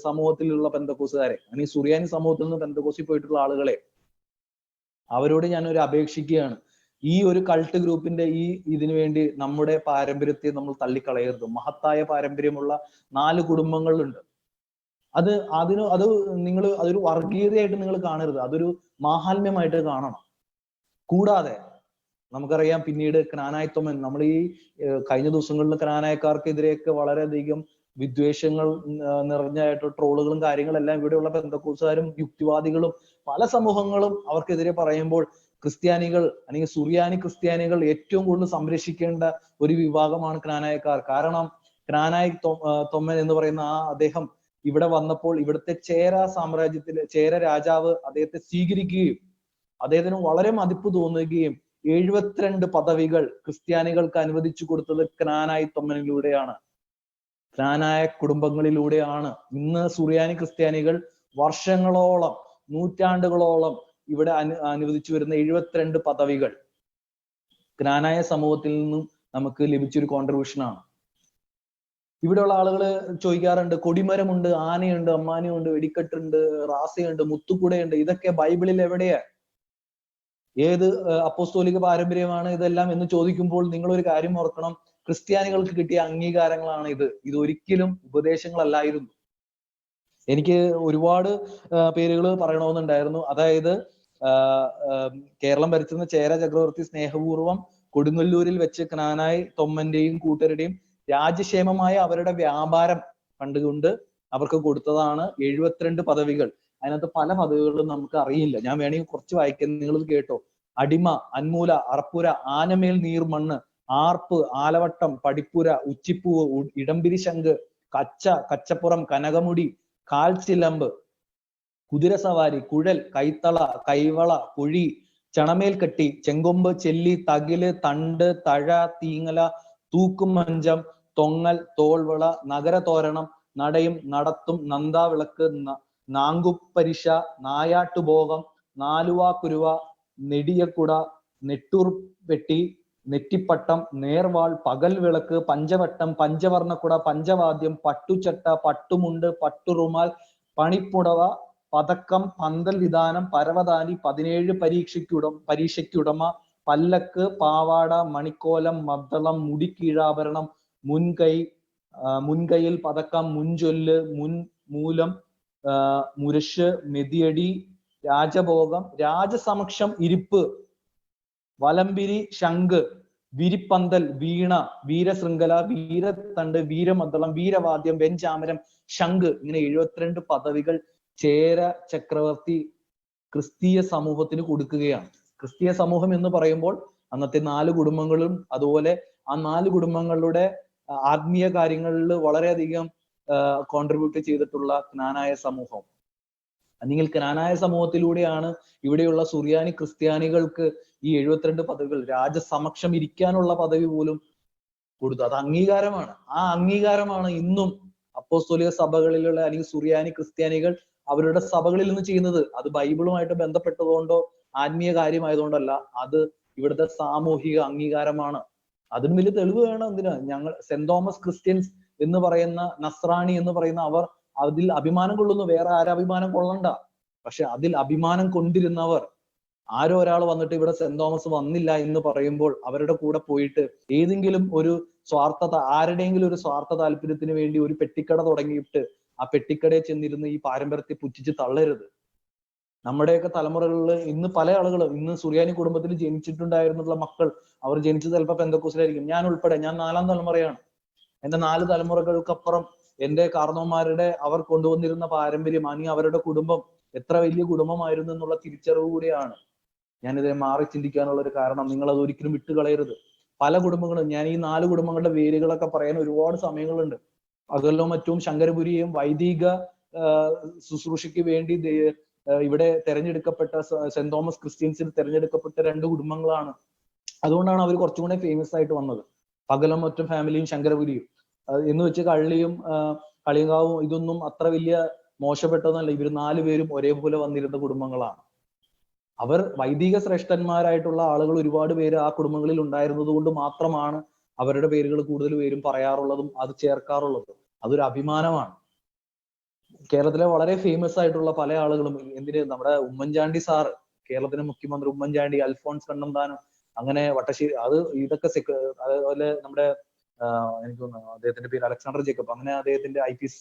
സമൂഹത്തിലുള്ള പെന്തക്കോസുകാരെ, അല്ലെങ്കിൽ സുറിയാനി സമൂഹത്തിൽ നിന്ന് പെന്തക്കോസിൽ പോയിട്ടുള്ള ആളുകളെ, അവരോട് ഞാൻ ഒരു അപേക്ഷിക്കുകയാണ്, ഈ ഒരു കൾട്ട് ഗ്രൂപ്പിന്റെ ഇതിനു വേണ്ടി നമ്മുടെ പാരമ്പര്യത്തെ നമ്മൾ തള്ളിക്കളയരുത്. മഹത്തായ പാരമ്പര്യമുള്ള 4 കുടുംബങ്ങളുണ്ട്. അതൊരു വർഗീയതയായിട്ട് നിങ്ങൾ കാണരുത്, അതൊരു മാഹാത്മ്യമായിട്ട് കാണണം. കൂടാതെ നമുക്കറിയാം, പിന്നീട് ക്നാനായത്വമൻ, നമ്മൾ ഈ കഴിഞ്ഞ ദിവസങ്ങളിൽ ക്നാനായക്കാർക്കെതിരെയൊക്കെ വളരെയധികം വിദ്വേഷങ്ങൾ നിറഞ്ഞായിട്ട് ട്രോളുകളും കാര്യങ്ങളെല്ലാം ഇവിടെയുള്ള പെന്തക്കോസുകാരും യുക്തിവാദികളും പല സമൂഹങ്ങളും അവർക്കെതിരെ പറയുമ്പോൾ ക്രിസ്ത്യാനികൾ അല്ലെങ്കിൽ സുറിയാനി ക്രിസ്ത്യാനികൾ ഏറ്റവും കൂടുതൽ സംരക്ഷിക്കേണ്ട ഒരു വിഭാഗമാണ് ക്നാനായക്കാർ. കാരണം ക്നാനായ തൊമ്മൻ എന്ന് പറയുന്ന അദ്ദേഹം ഇവിടെ വന്നപ്പോൾ ഇവിടുത്തെ ചേര സാമ്രാജ്യത്തിലെ ചേര രാജാവ് അദ്ദേഹത്തെ സ്വീകരിക്കുകയും അദ്ദേഹത്തിന് വളരെ മതിപ്പ് തോന്നുകയും 72 പദവികൾ ക്രിസ്ത്യാനികൾക്ക് അനുവദിച്ചു കൊടുത്തത് ക്നാനായ തൊമ്മനിലൂടെയാണ്, ക്നാനായ കുടുംബങ്ങളിലൂടെയാണ്. ഇന്ന് സുറിയാനി ക്രിസ്ത്യാനികൾ വർഷങ്ങളോളം, നൂറ്റാണ്ടുകളോളം ഇവിടെ അനുവദിച്ചു വരുന്ന 72 പദവികൾ ക്നാനായ സമൂഹത്തിൽ നിന്നും നമുക്ക് ലഭിച്ചൊരു കോൺട്രിബ്യൂഷൻ ആണ്. ഇവിടെയുള്ള ആളുകൾ ചോദിക്കാറുണ്ട്, കൊടിമരമുണ്ട്, ആനയുണ്ട്, അമ്മാനിയുണ്ട്, വെടിക്കെട്ടുണ്ട്, റാസയുണ്ട്, മുത്തുക്കുടയുണ്ട്, ഇതൊക്കെ ബൈബിളിൽ എവിടെയാ? ഏത് അപ്പോസ്തോലിക പാരമ്പര്യമാണ് ഇതെല്ലാം എന്ന് ചോദിക്കുമ്പോൾ നിങ്ങൾ ഒരു കാര്യം ഓർക്കണം, ക്രിസ്ത്യാനികൾക്ക് കിട്ടിയ അംഗീകാരങ്ങളാണ് ഇത്. ഇതൊരിക്കലും ഉപദേശങ്ങളല്ലായിരുന്നു. എനിക്ക് ഒരുപാട് പേരുകൾ പറയണമെന്നുണ്ടായിരുന്നു. അതായത് കേരളം ഭരിച്ചിരുന്ന ചേര ചക്രവർത്തി സ്നേഹപൂർവ്വം കൊടുങ്ങല്ലൂരിൽ വെച്ച് ക്നാനായ തൊമ്മന്റെയും കൂട്ടരുടെയും രാജ്യക്ഷേമമായ അവരുടെ വ്യാപാരം കണ്ടുകൊണ്ട് അവർക്ക് കൊടുത്തതാണ് 72 പദവികൾ. അതിനകത്ത് പല പദവികളും നമുക്ക് അറിയില്ല. ഞാൻ വേണമെങ്കിൽ കുറച്ച് വായിക്കാം, നിങ്ങൾ കേട്ടോ. അടിമ, അൻമൂല, അറപ്പുര, ആനമേൽ നീർമണ്ണ്, ആർപ്പ്, ആലവട്ടം, പടിപ്പുര, ഉച്ചിപ്പൂവ്, ഇടംപിരി ശംഖ്, കച്ച, കച്ചപ്പുറം, കനകമുടി, കാൽച്ചിലമ്പ്, കുതിരസവാരി, കുഴൽ, കൈത്തള, കൈവള, കുഴി, ചണമേൽക്കട്ടി, ചെങ്കൊമ്പ്, ചെല്ലി, തകില്, തണ്ട്, തഴ, തീങ്ങല, തൂക്കുമഞ്ചം, തൊങ്ങൽ, തോൾവള, നഗരതോരണം, നടയും, നടത്തും, നന്ദാവിളക്ക്, നാങ്കുപ്പരിശ, നായാട്ടുഭോഗം, നാലുവാക്കുരുവ, നെടിയക്കുട, നെട്ടൂർപ്പെട്ടി, നെറ്റിപ്പട്ടം, നേർവാൾ, പകൽ വിളക്ക്, പഞ്ചവട്ടം, പഞ്ചവർണ്ണക്കുട, പഞ്ചവാദ്യം, പട്ടുചട്ട, പട്ടുമുണ്ട്, പട്ടുറുമാൽ, പണിപ്പുടവ, പതക്കം, പന്തൽ വിധാനം, പരവതാനി, 17 പരീക്ഷയ്ക്കുടമ, പല്ലക്ക്, പാവാട, മണിക്കോലം, മദ്ദളം, മുടിക്കീഴാഭരണം, മുൻകൈയിൽ പതക്കം, മുൻചൊല്ല്, മൂലം, മുരശ്, മെതിയടി, രാജഭോഗം, രാജസമക്ഷം ഇരിപ്പ്, വലംപിരി, ശംഖ്, വിരിപ്പന്തൽ, വീണ, വീരശൃംഖല, വീരത്തണ്ട്, വീരമദ്ദളം, വീരവാദ്യം, വെഞ്ചാമരം, ശംഖ്, ഇങ്ങനെ 72 പദവികൾ ചേര ചക്രവർത്തി ക്രിസ്തീയ സമൂഹത്തിന് കൊടുക്കുകയാണ്. ക്രിസ്തീയ സമൂഹം എന്ന് പറയുമ്പോൾ അന്നത്തെ 4 കുടുംബങ്ങളും, അതുപോലെ ആ 4 കുടുംബങ്ങളുടെ ആത്മീയ കാര്യങ്ങളിൽ വളരെയധികം കോൺട്രിബ്യൂട്ട് ചെയ്തിട്ടുള്ള ക്നാനായ സമൂഹം. അല്ലെങ്കിൽ ക്നാനായ സമൂഹത്തിലൂടെയാണ് ഇവിടെയുള്ള സുറിയാനി ക്രിസ്ത്യാനികൾക്ക് ഈ 72 പദവികൾ, രാജസമക്ഷം ഇരിക്കാനുള്ള പദവി പോലും കൊടുത്തു. അത് അംഗീകാരമാണ്. ആ അംഗീകാരമാണ് ഇന്നും അപ്പോസ്തോലിക സഭകളിലുള്ള അല്ലെങ്കിൽ സുറിയാനി ക്രിസ്ത്യാനികൾ അവരുടെ സഭകളിൽ നിന്ന് ചെയ്യുന്നത്. അത് ബൈബിളുമായിട്ട് ബന്ധപ്പെട്ടതുകൊണ്ടോ ആത്മീയ കാര്യമായതുകൊണ്ടല്ല, അത് ഇവിടുത്തെ സാമൂഹിക അംഗീകാരമാണ്. അതിന് വലിയ തെളിവ് വേണം. എന്തിനാ? ഞങ്ങൾ സെന്റ് തോമസ് ക്രിസ്ത്യൻസ് എന്ന് പറയുന്ന, നസ്രാണി എന്ന് പറയുന്ന അവർ അതിൽ അഭിമാനം കൊള്ളുന്നു. വേറെ ആരും അഭിമാനം കൊള്ളണ്ട. പക്ഷെ അതിൽ അഭിമാനം കൊണ്ടിരുന്നവർ, ആരോ ഒരാൾ വന്നിട്ട് ഇവിടെ സെന്റ് തോമസ് വന്നില്ല എന്ന് പറയുമ്പോൾ അവരുടെ കൂടെ പോയിട്ട് ഏതെങ്കിലും ഒരു ആരുടെയെങ്കിലും ഒരു സ്വാർത്ഥ താല്പര്യത്തിന് വേണ്ടി ഒരു പെട്ടിക്കട തുടങ്ങിയിട്ട് ആ പെട്ടിക്കടയിൽ ചെന്നിരുന്ന് ഈ പാരമ്പര്യത്തെ പുച്ഛിച്ച് തള്ളരുത്. നമ്മുടെയൊക്കെ തലമുറകളിൽ ഇന്ന് പല ആളുകളും, ഇന്ന് സുറിയാനി കുടുംബത്തിൽ ജനിച്ചിട്ടുണ്ടായിരുന്നുള്ള മക്കൾ, അവർ ജനിച്ചത് ചിലപ്പോൾ പെന്തക്കോസ്തിലായിരിക്കും. ഞാൻ ഉൾപ്പെടെ, ഞാൻ 4ാം തലമുറയാണ്. എന്റെ 4 തലമുറകൾക്കപ്പുറം എന്റെ കാരണവന്മാരുടെ അവർ കൊണ്ടുവന്നിരുന്ന പാരമ്പര്യം, അല്ലെങ്കിൽ അവരുടെ കുടുംബം എത്ര വലിയ കുടുംബമായിരുന്നു എന്നുള്ള തിരിച്ചറിവ് കൂടിയാണ് ഞാനിതിനെ മാറി ചിന്തിക്കാനുള്ള ഒരു കാരണം. നിങ്ങൾ അത് ഒരിക്കലും വിട്ടുകളയരുത്. പല കുടുംബങ്ങളും, ഞാൻ ഈ 4 കുടുംബങ്ങളുടെ പേരുകളൊക്കെ പറയാൻ ഒരുപാട് സമയങ്ങളുണ്ട്. അകലോ മറ്റും ശങ്കരപുരിയും വൈദിക ശുശ്രൂഷയ്ക്ക് വേണ്ടി ഇവിടെ തെരഞ്ഞെടുക്കപ്പെട്ട സെന്റ് തോമസ് ക്രിസ്ത്യൻസിൽ തെരഞ്ഞെടുക്കപ്പെട്ട 2 കുടുംബങ്ങളാണ്. അതുകൊണ്ടാണ് അവർ കുറച്ചും കൂടെ ഫേമസ് ആയിട്ട് വന്നത്. പകലും മറ്റും ഫാമിലിയും ശങ്കരപുരിയും എന്ന് വെച്ച് കള്ളിയും കളിയങ്കാവും ഇതൊന്നും അത്ര വലിയ മോശപ്പെട്ടതല്ല. ഇവർ 4 പേരും ഒരേപോലെ വന്നിരുന്ന കുടുംബങ്ങളാണ്. അവർ വൈദിക ശ്രേഷ്ഠന്മാരായിട്ടുള്ള ആളുകൾ ഒരുപാട് പേര് ആ കുടുംബങ്ങളിൽ ഉണ്ടായിരുന്നത് കൊണ്ട് മാത്രമാണ് അവരുടെ പേരുകൾ കൂടുതൽ പേരും പറയാറുള്ളതും അത് ചേർക്കാറുള്ളതും. അതൊരു അഭിമാനമാണ്. കേരളത്തിലെ വളരെ ഫേമസ് ആയിട്ടുള്ള പല ആളുകളും, നമ്മുടെ ഉമ്മൻചാണ്ടി സാറ്, കേരളത്തിലെ മുഖ്യമന്ത്രി ഉമ്മൻചാണ്ടി, അൽഫോൺസ് കണ്ണന്താനം, അങ്ങനെ വട്ടശ്ശേരി, ഇതൊക്കെ അതുപോലെ നമ്മുടെ എനിക്ക് തോന്നുന്നു അദ്ദേഹത്തിന്റെ പേര് അലക്സാണ്ടർ ജേക്കബ്, അങ്ങനെ അദ്ദേഹത്തിന്റെ IPS,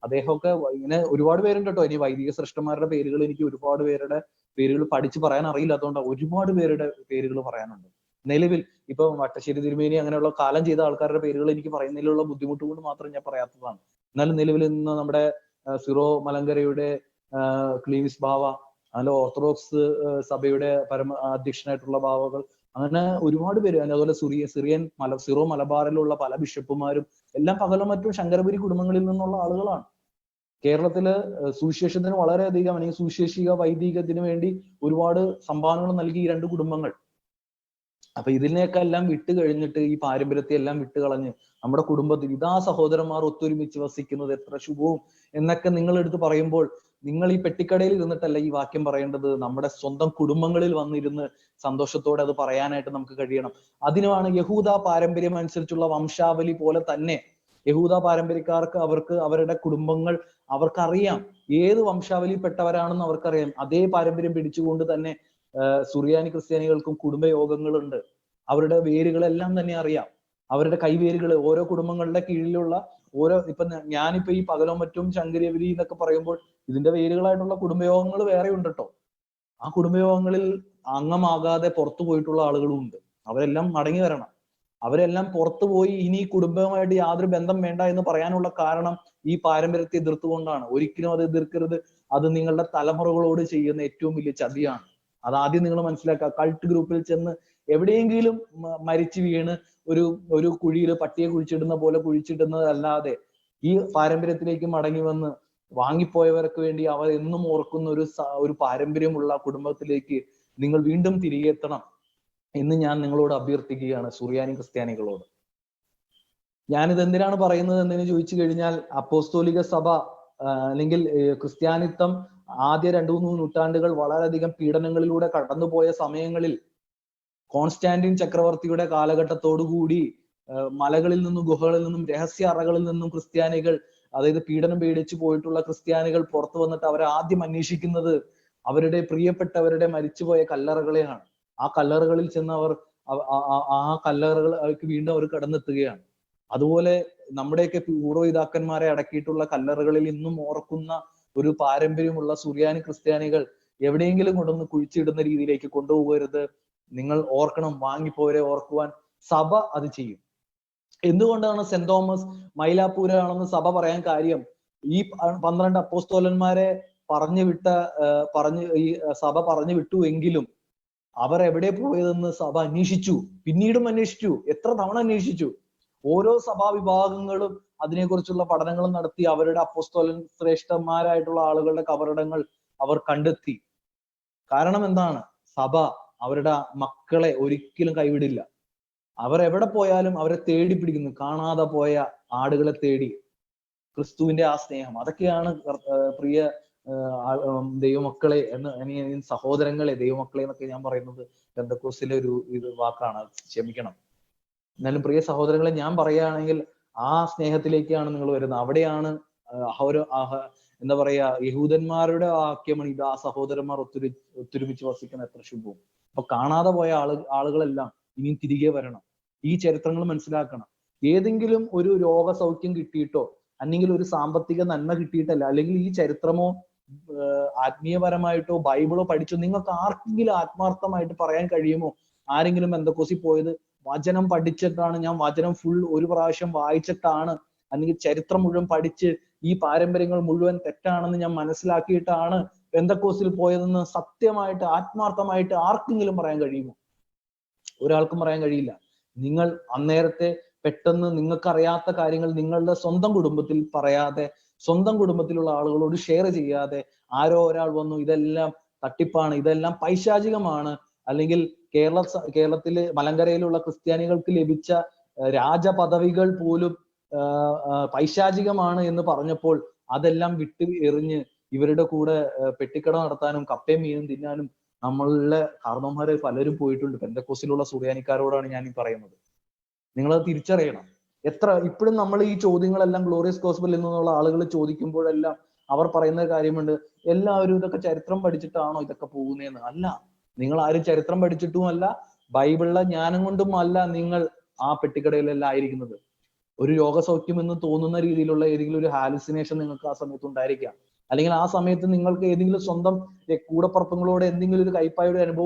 അദ്ദേഹമൊക്കെ ഇങ്ങനെ ഒരുപാട് പേരുണ്ട് കേട്ടോ. ഇനി വൈദിക ശ്രേഷ്ഠന്മാരുടെ പേരുകൾ എനിക്ക് ഒരുപാട് പേരുടെ പേരുകൾ പഠിച്ച് പറയാൻ അറിയില്ലാത്തതുകൊണ്ട് ഒരുപാട് പേരുടെ പേരുകൾ പറയാനുണ്ട്. നിലവിൽ ഇപ്പൊ വട്ടശ്ശേരി തിരുമേനി അങ്ങനെയുള്ള കാലം ചെയ്ത ആൾക്കാരുടെ പേരുകൾ എനിക്ക് പറയുന്നതിലുള്ള ബുദ്ധിമുട്ട് കൊണ്ട് മാത്രം ഞാൻ പറയാത്തതാണ്. എന്നാലും നിലവിൽ ഇന്ന് നമ്മുടെ സിറോ മലങ്കരയുടെ ക്ലീവിസ് ബാവ, അതിന്റെ ഓർത്തഡോക്സ് സഭയുടെ അധ്യക്ഷനായിട്ടുള്ള ബാവകൾ, അങ്ങനെ ഒരുപാട് പേര്, അതുപോലെ സിറോ മലബാറിലുള്ള പല ബിഷപ്പുമാരും എല്ലാം പകലും മറ്റും ശങ്കരപുരി കുടുംബങ്ങളിൽ നിന്നുള്ള ആളുകളാണ്. കേരളത്തില് സുവിശേഷത്തിന് വളരെയധികം, അല്ലെങ്കിൽ സുവിശേഷിക വൈദികത്തിന് വേണ്ടി ഒരുപാട് സംഭാവനകൾ നൽകി ഈ രണ്ട് കുടുംബങ്ങൾ. അപ്പൊ ഇതിനെയൊക്കെ എല്ലാം വിട്ട് കഴിഞ്ഞിട്ട്, ഈ പാരമ്പര്യത്തെ എല്ലാം വിട്ട് കളഞ്ഞ് നമ്മുടെ കുടുംബത്തിൽ ഇതാ സഹോദരന്മാർ ഒത്തൊരുമിച്ച് വസിക്കുന്നത് എത്ര ശുഭവും എന്നൊക്കെ നിങ്ങൾ എടുത്ത് പറയുമ്പോൾ, നിങ്ങൾ ഈ പെട്ടിക്കടയിൽ ഇരുന്നിട്ടല്ല ഈ വാക്യം പറയേണ്ടത്. നമ്മുടെ സ്വന്തം കുടുംബങ്ങളിൽ വന്നിരുന്ന് സന്തോഷത്തോടെ അത് പറയാനായിട്ട് നമുക്ക് കഴിയണം. അതിനുമാണ് യഹൂദ പാരമ്പര്യം അനുസരിച്ചുള്ള വംശാവലി പോലെ തന്നെ യഹൂദ പാരമ്പര്യക്കാർക്ക് അവർക്ക് അവരുടെ കുടുംബങ്ങൾ അവർക്കറിയാം, ഏത് വംശാവലിപ്പെട്ടവരാണെന്ന് അവർക്കറിയാം. അതേ പാരമ്പര്യം പിടിച്ചുകൊണ്ട് തന്നെ സുറിയാനി ക്രിസ്ത്യാനികൾക്കും കുടുംബയോഗങ്ങളുണ്ട്. അവരുടെ വേരുകളെല്ലാം തന്നെ അറിയാം. അവരുടെ കൈവേരുകൾ ഓരോ കുടുംബങ്ങളുടെ കീഴിലുള്ള ഇപ്പൊ ഞാനിപ്പോ ഈ പകലോ മറ്റും ശങ്കരവരി എന്നൊക്കെ പറയുമ്പോൾ ഇതിന്റെ വേരുകളായിട്ടുള്ള കുടുംബയോഗങ്ങൾ വേറെ ഉണ്ട് കേട്ടോ. ആ കുടുംബയോഗങ്ങളിൽ അംഗമാകാതെ പുറത്തു പോയിട്ടുള്ള ആളുകളും ഉണ്ട്. അവരെല്ലാം മടങ്ങി വരണം. അവരെല്ലാം പുറത്തു പോയി ഇനി കുടുംബവുമായിട്ട് യാതൊരു ബന്ധം വേണ്ട എന്ന് പറയാനുള്ള കാരണം ഈ പാരമ്പര്യത്തെ എതിർത്തുകൊണ്ടാണ്. ഒരിക്കലും അത് എതിർക്കരുത്. അത് നിങ്ങളുടെ തലമുറകളോട് ചെയ്യുന്ന ഏറ്റവും വലിയ ചതിയാണ്. അതാദ്യം നിങ്ങൾ മനസ്സിലാക്കുക. കൾട്ട് ഗ്രൂപ്പിൽ ചെന്ന് എവിടെയെങ്കിലും മരിച്ചു വീണ് ഒരു കുഴിയിൽ പട്ടിയെ കുഴിച്ചിടുന്ന പോലെ കുഴിച്ചിടുന്നതല്ലാതെ ഈ പാരമ്പര്യത്തിലേക്ക് മടങ്ങി വന്ന് വാങ്ങിപ്പോയവർക്ക് വേണ്ടി അവർ എന്നും ഓർക്കുന്ന ഒരു പാരമ്പര്യമുള്ള കുടുംബത്തിലേക്ക് നിങ്ങൾ വീണ്ടും തിരികെ എത്തണം എന്ന് ഞാൻ നിങ്ങളോട് അഭ്യർത്ഥിക്കുകയാണ്, സുറിയാനി ക്രിസ്ത്യാനികളോട്. ഞാനിത് എന്തിനാണ് പറയുന്നത് എന്ന് ചോദിച്ചു കഴിഞ്ഞാൽ, അപ്പോസ്തോലിക സഭ അല്ലെങ്കിൽ ക്രിസ്ത്യാനിത്വം ആദ്യ 2-3 നൂറ്റാണ്ടുകൾ വളരെയധികം പീഡനങ്ങളിലൂടെ കടന്നുപോയ സമയങ്ങളിൽ കോൺസ്റ്റാന്റിൻ ചക്രവർത്തിയുടെ കാലഘട്ടത്തോടുകൂടി മലകളിൽ നിന്നും ഗുഹകളിൽ നിന്നും രഹസ്യ അറകളിൽ നിന്നും ക്രിസ്ത്യാനികൾ, അതായത് പീഡനം പേടിച്ചു പോയിട്ടുള്ള ക്രിസ്ത്യാനികൾ പുറത്തു വന്നിട്ട് അവരെ ആദ്യം അന്വേഷിക്കുന്നത് അവരുടെ പ്രിയപ്പെട്ടവരുടെ മരിച്ചുപോയ കല്ലറകളെയാണ്. ആ കല്ലറകളിൽ ചെന്ന് അവർ ആ കല്ലറകൾക്ക് വീണ്ടും അവർ കടന്നെത്തുകയാണ്. അതുപോലെ നമ്മുടെയൊക്കെ പൂർവ്വപിതാക്കന്മാരെ അടക്കിയിട്ടുള്ള കല്ലറകളിൽ ഇന്നും ഓർക്കുന്ന ഒരു പാരമ്പര്യമുള്ള സുറിയാനി ക്രിസ്ത്യാനികൾ എവിടെയെങ്കിലും കൊണ്ടൊന്ന് കുഴിച്ചിടുന്ന രീതിയിലേക്ക് കൊണ്ടുപോകരുത്. നിങ്ങൾ ഓർക്കണം, വാങ്ങിപ്പോരെ ഓർക്കുവാൻ സഭ അത് ചെയ്യും. എന്തുകൊണ്ടാണ് സെന്റ് തോമസ് മൈലാപ്പൂരാണെന്ന് സഭ പറയാൻ കാര്യം? ഈ 12 അപ്പോസ്തോലന്മാരെ ഈ സഭ പറഞ്ഞു വിട്ടു എങ്കിലും അവർ എവിടെ പോയതെന്ന് സഭ അന്വേഷിച്ചു. പിന്നീടും അന്വേഷിച്ചു. എത്ര തവണ അന്വേഷിച്ചു. ഓരോ സഭാ വിഭാഗങ്ങളും അതിനെക്കുറിച്ചുള്ള പഠനങ്ങളും നടത്തി അവരുടെ അപ്പോസ്തോലൻ ശ്രേഷ്ഠന്മാരായിട്ടുള്ള ആളുകളുടെ കബറിടങ്ങൾ അവർ കണ്ടെത്തി. കാരണം എന്താണ്? സഭ അവരുടെ മക്കളെ ഒരിക്കലും കൈവിടില്ല. അവർ എവിടെ പോയാലും അവരെ തേടി പിടിക്കുന്നു. കാണാതെ പോയ ആടുകളെ തേടി. ക്രിസ്തുവിന്റെ ആ സ്നേഹം, അതൊക്കെയാണ് പ്രിയ ദൈവമക്കളെ സഹോദരങ്ങളെ, ദൈവമക്കളെ എന്നൊക്കെ ഞാൻ പറയുന്നത് പെന്തക്കോസ്തിലെ ഒരു വാക്കാണ്, ക്ഷമിക്കണം. എന്നാലും പ്രിയ സഹോദരങ്ങളെ, ഞാൻ പറയുകയാണെങ്കിൽ ആ സ്നേഹത്തിലേക്കാണ് നിങ്ങൾ വരുന്നത്. അവിടെയാണ് എന്താ പറയാ, യഹൂദന്മാരുടെ വാക്യമാണ് ഇത്, ആ സഹോദരന്മാർ ഒത്തൊരുമിച്ച് വസിക്കുന്ന എത്ര ശുഭവും. അപ്പൊ കാണാതെ പോയ ആളുകളെല്ലാം ഇനിയും തിരികെ വരണം. ഈ ചരിത്രങ്ങൾ മനസ്സിലാക്കണം. ഏതെങ്കിലും ഒരു രോഗസൗഖ്യം കിട്ടിയിട്ടോ അല്ലെങ്കിൽ ഒരു സാമ്പത്തിക നന്മ കിട്ടിയിട്ടല്ല, അല്ലെങ്കിൽ ഈ ചരിത്രമോ ആത്മീയപരമായിട്ടോ ബൈബിളോ പഠിച്ചോ നിങ്ങൾക്ക് ആർക്കെങ്കിലും ആത്മാർത്ഥമായിട്ട് പറയാൻ കഴിയുമോ? ആരെങ്കിലും പെന്തക്കോസ്തിൽ പോയത് വചനം പഠിച്ചിട്ടാണ്, ഞാൻ വചനം ഫുൾ ഒരു പ്രാവശ്യം വായിച്ചിട്ടാണ്, അല്ലെങ്കിൽ ചരിത്രം മുഴുവൻ പഠിച്ച് ഈ പാരമ്പര്യങ്ങൾ മുഴുവൻ തെറ്റാണെന്ന് ഞാൻ മനസ്സിലാക്കിയിട്ടാണ് പെന്തക്കോസ്തിൽ പോയതെന്ന് സത്യമായിട്ട് ആത്മാർത്ഥമായിട്ട് ആർക്കെങ്കിലും പറയാൻ കഴിയുമോ? ഒരാൾക്കും പറയാൻ കഴിയില്ല. നിങ്ങൾ അന്നേരത്തെ പെട്ടെന്ന് നിങ്ങൾക്കറിയാത്ത കാര്യങ്ങൾ നിങ്ങളുടെ സ്വന്തം കുടുംബത്തിൽ പറയാതെ, സ്വന്തം കുടുംബത്തിലുള്ള ആളുകളോട് ഷെയർ ചെയ്യാതെ, ആരോ ഒരാൾ വന്നു ഇതെല്ലാം തട്ടിപ്പാണ്, ഇതെല്ലാം പൈശാചികമാണ്, അല്ലെങ്കിൽ കേരളത്തിലെ മലങ്കരയിലുള്ള ക്രിസ്ത്യാനികൾക്ക് ലഭിച്ച രാജപദവികൾ പോലും പൈശാചികമാണ് എന്ന് പറഞ്ഞപ്പോൾ അതെല്ലാം വിട്ട് എറിഞ്ഞ് ഇവരുടെ കൂടെ പെട്ടിക്കട നടത്താനും കപ്പയും മീനും തിന്നാനും നമ്മളുടെ കാരണവന്മാരെ പലരും പോയിട്ടുണ്ട്. പെന്തക്കോസ്തിലുള്ള സുറിയാനിക്കാരോടാണ് ഞാൻ ഈ പറയുന്നത്. നിങ്ങളത് തിരിച്ചറിയണം. ഇപ്പോഴും നമ്മൾ ഈ ചോദ്യങ്ങളെല്ലാം ഗ്ലോറിയസ് ഗോസ്പലിൽ നിന്നുള്ള ആളുകൾ ചോദിക്കുമ്പോഴെല്ലാം അവർ പറയുന്ന കാര്യമുണ്ട്, എല്ലാവരും ഇതൊക്കെ ചരിത്രം പഠിച്ചിട്ടാണോ ഇതൊക്കെ പോകുന്നതെന്ന്. അല്ല, നിങ്ങൾ ആരും ചരിത്രം പഠിച്ചിട്ടുമല്ല, ബൈബിളിലെ ജ്ഞാനം കൊണ്ടും അല്ല നിങ്ങൾ ആ പെട്ടിക്കടയിലെല്ലാം ആയിരിക്കുന്നത്. ഒരു രോഗസൗഖ്യം എന്ന് തോന്നുന്ന രീതിയിലുള്ള ഏതെങ്കിലും ഒരു ഹാലുസിനേഷൻ നിങ്ങൾക്ക് ആ സമയത്ത് ഉണ്ടായിരിക്കാം. അല്ലെങ്കിൽ ആ സമയത്ത് നിങ്ങൾക്ക് ഏതെങ്കിലും സ്വന്തം കൂടപ്പുറപ്പുകളോട് എന്തെങ്കിലും ഒരു കൈപ്പായുടെ അനുഭവം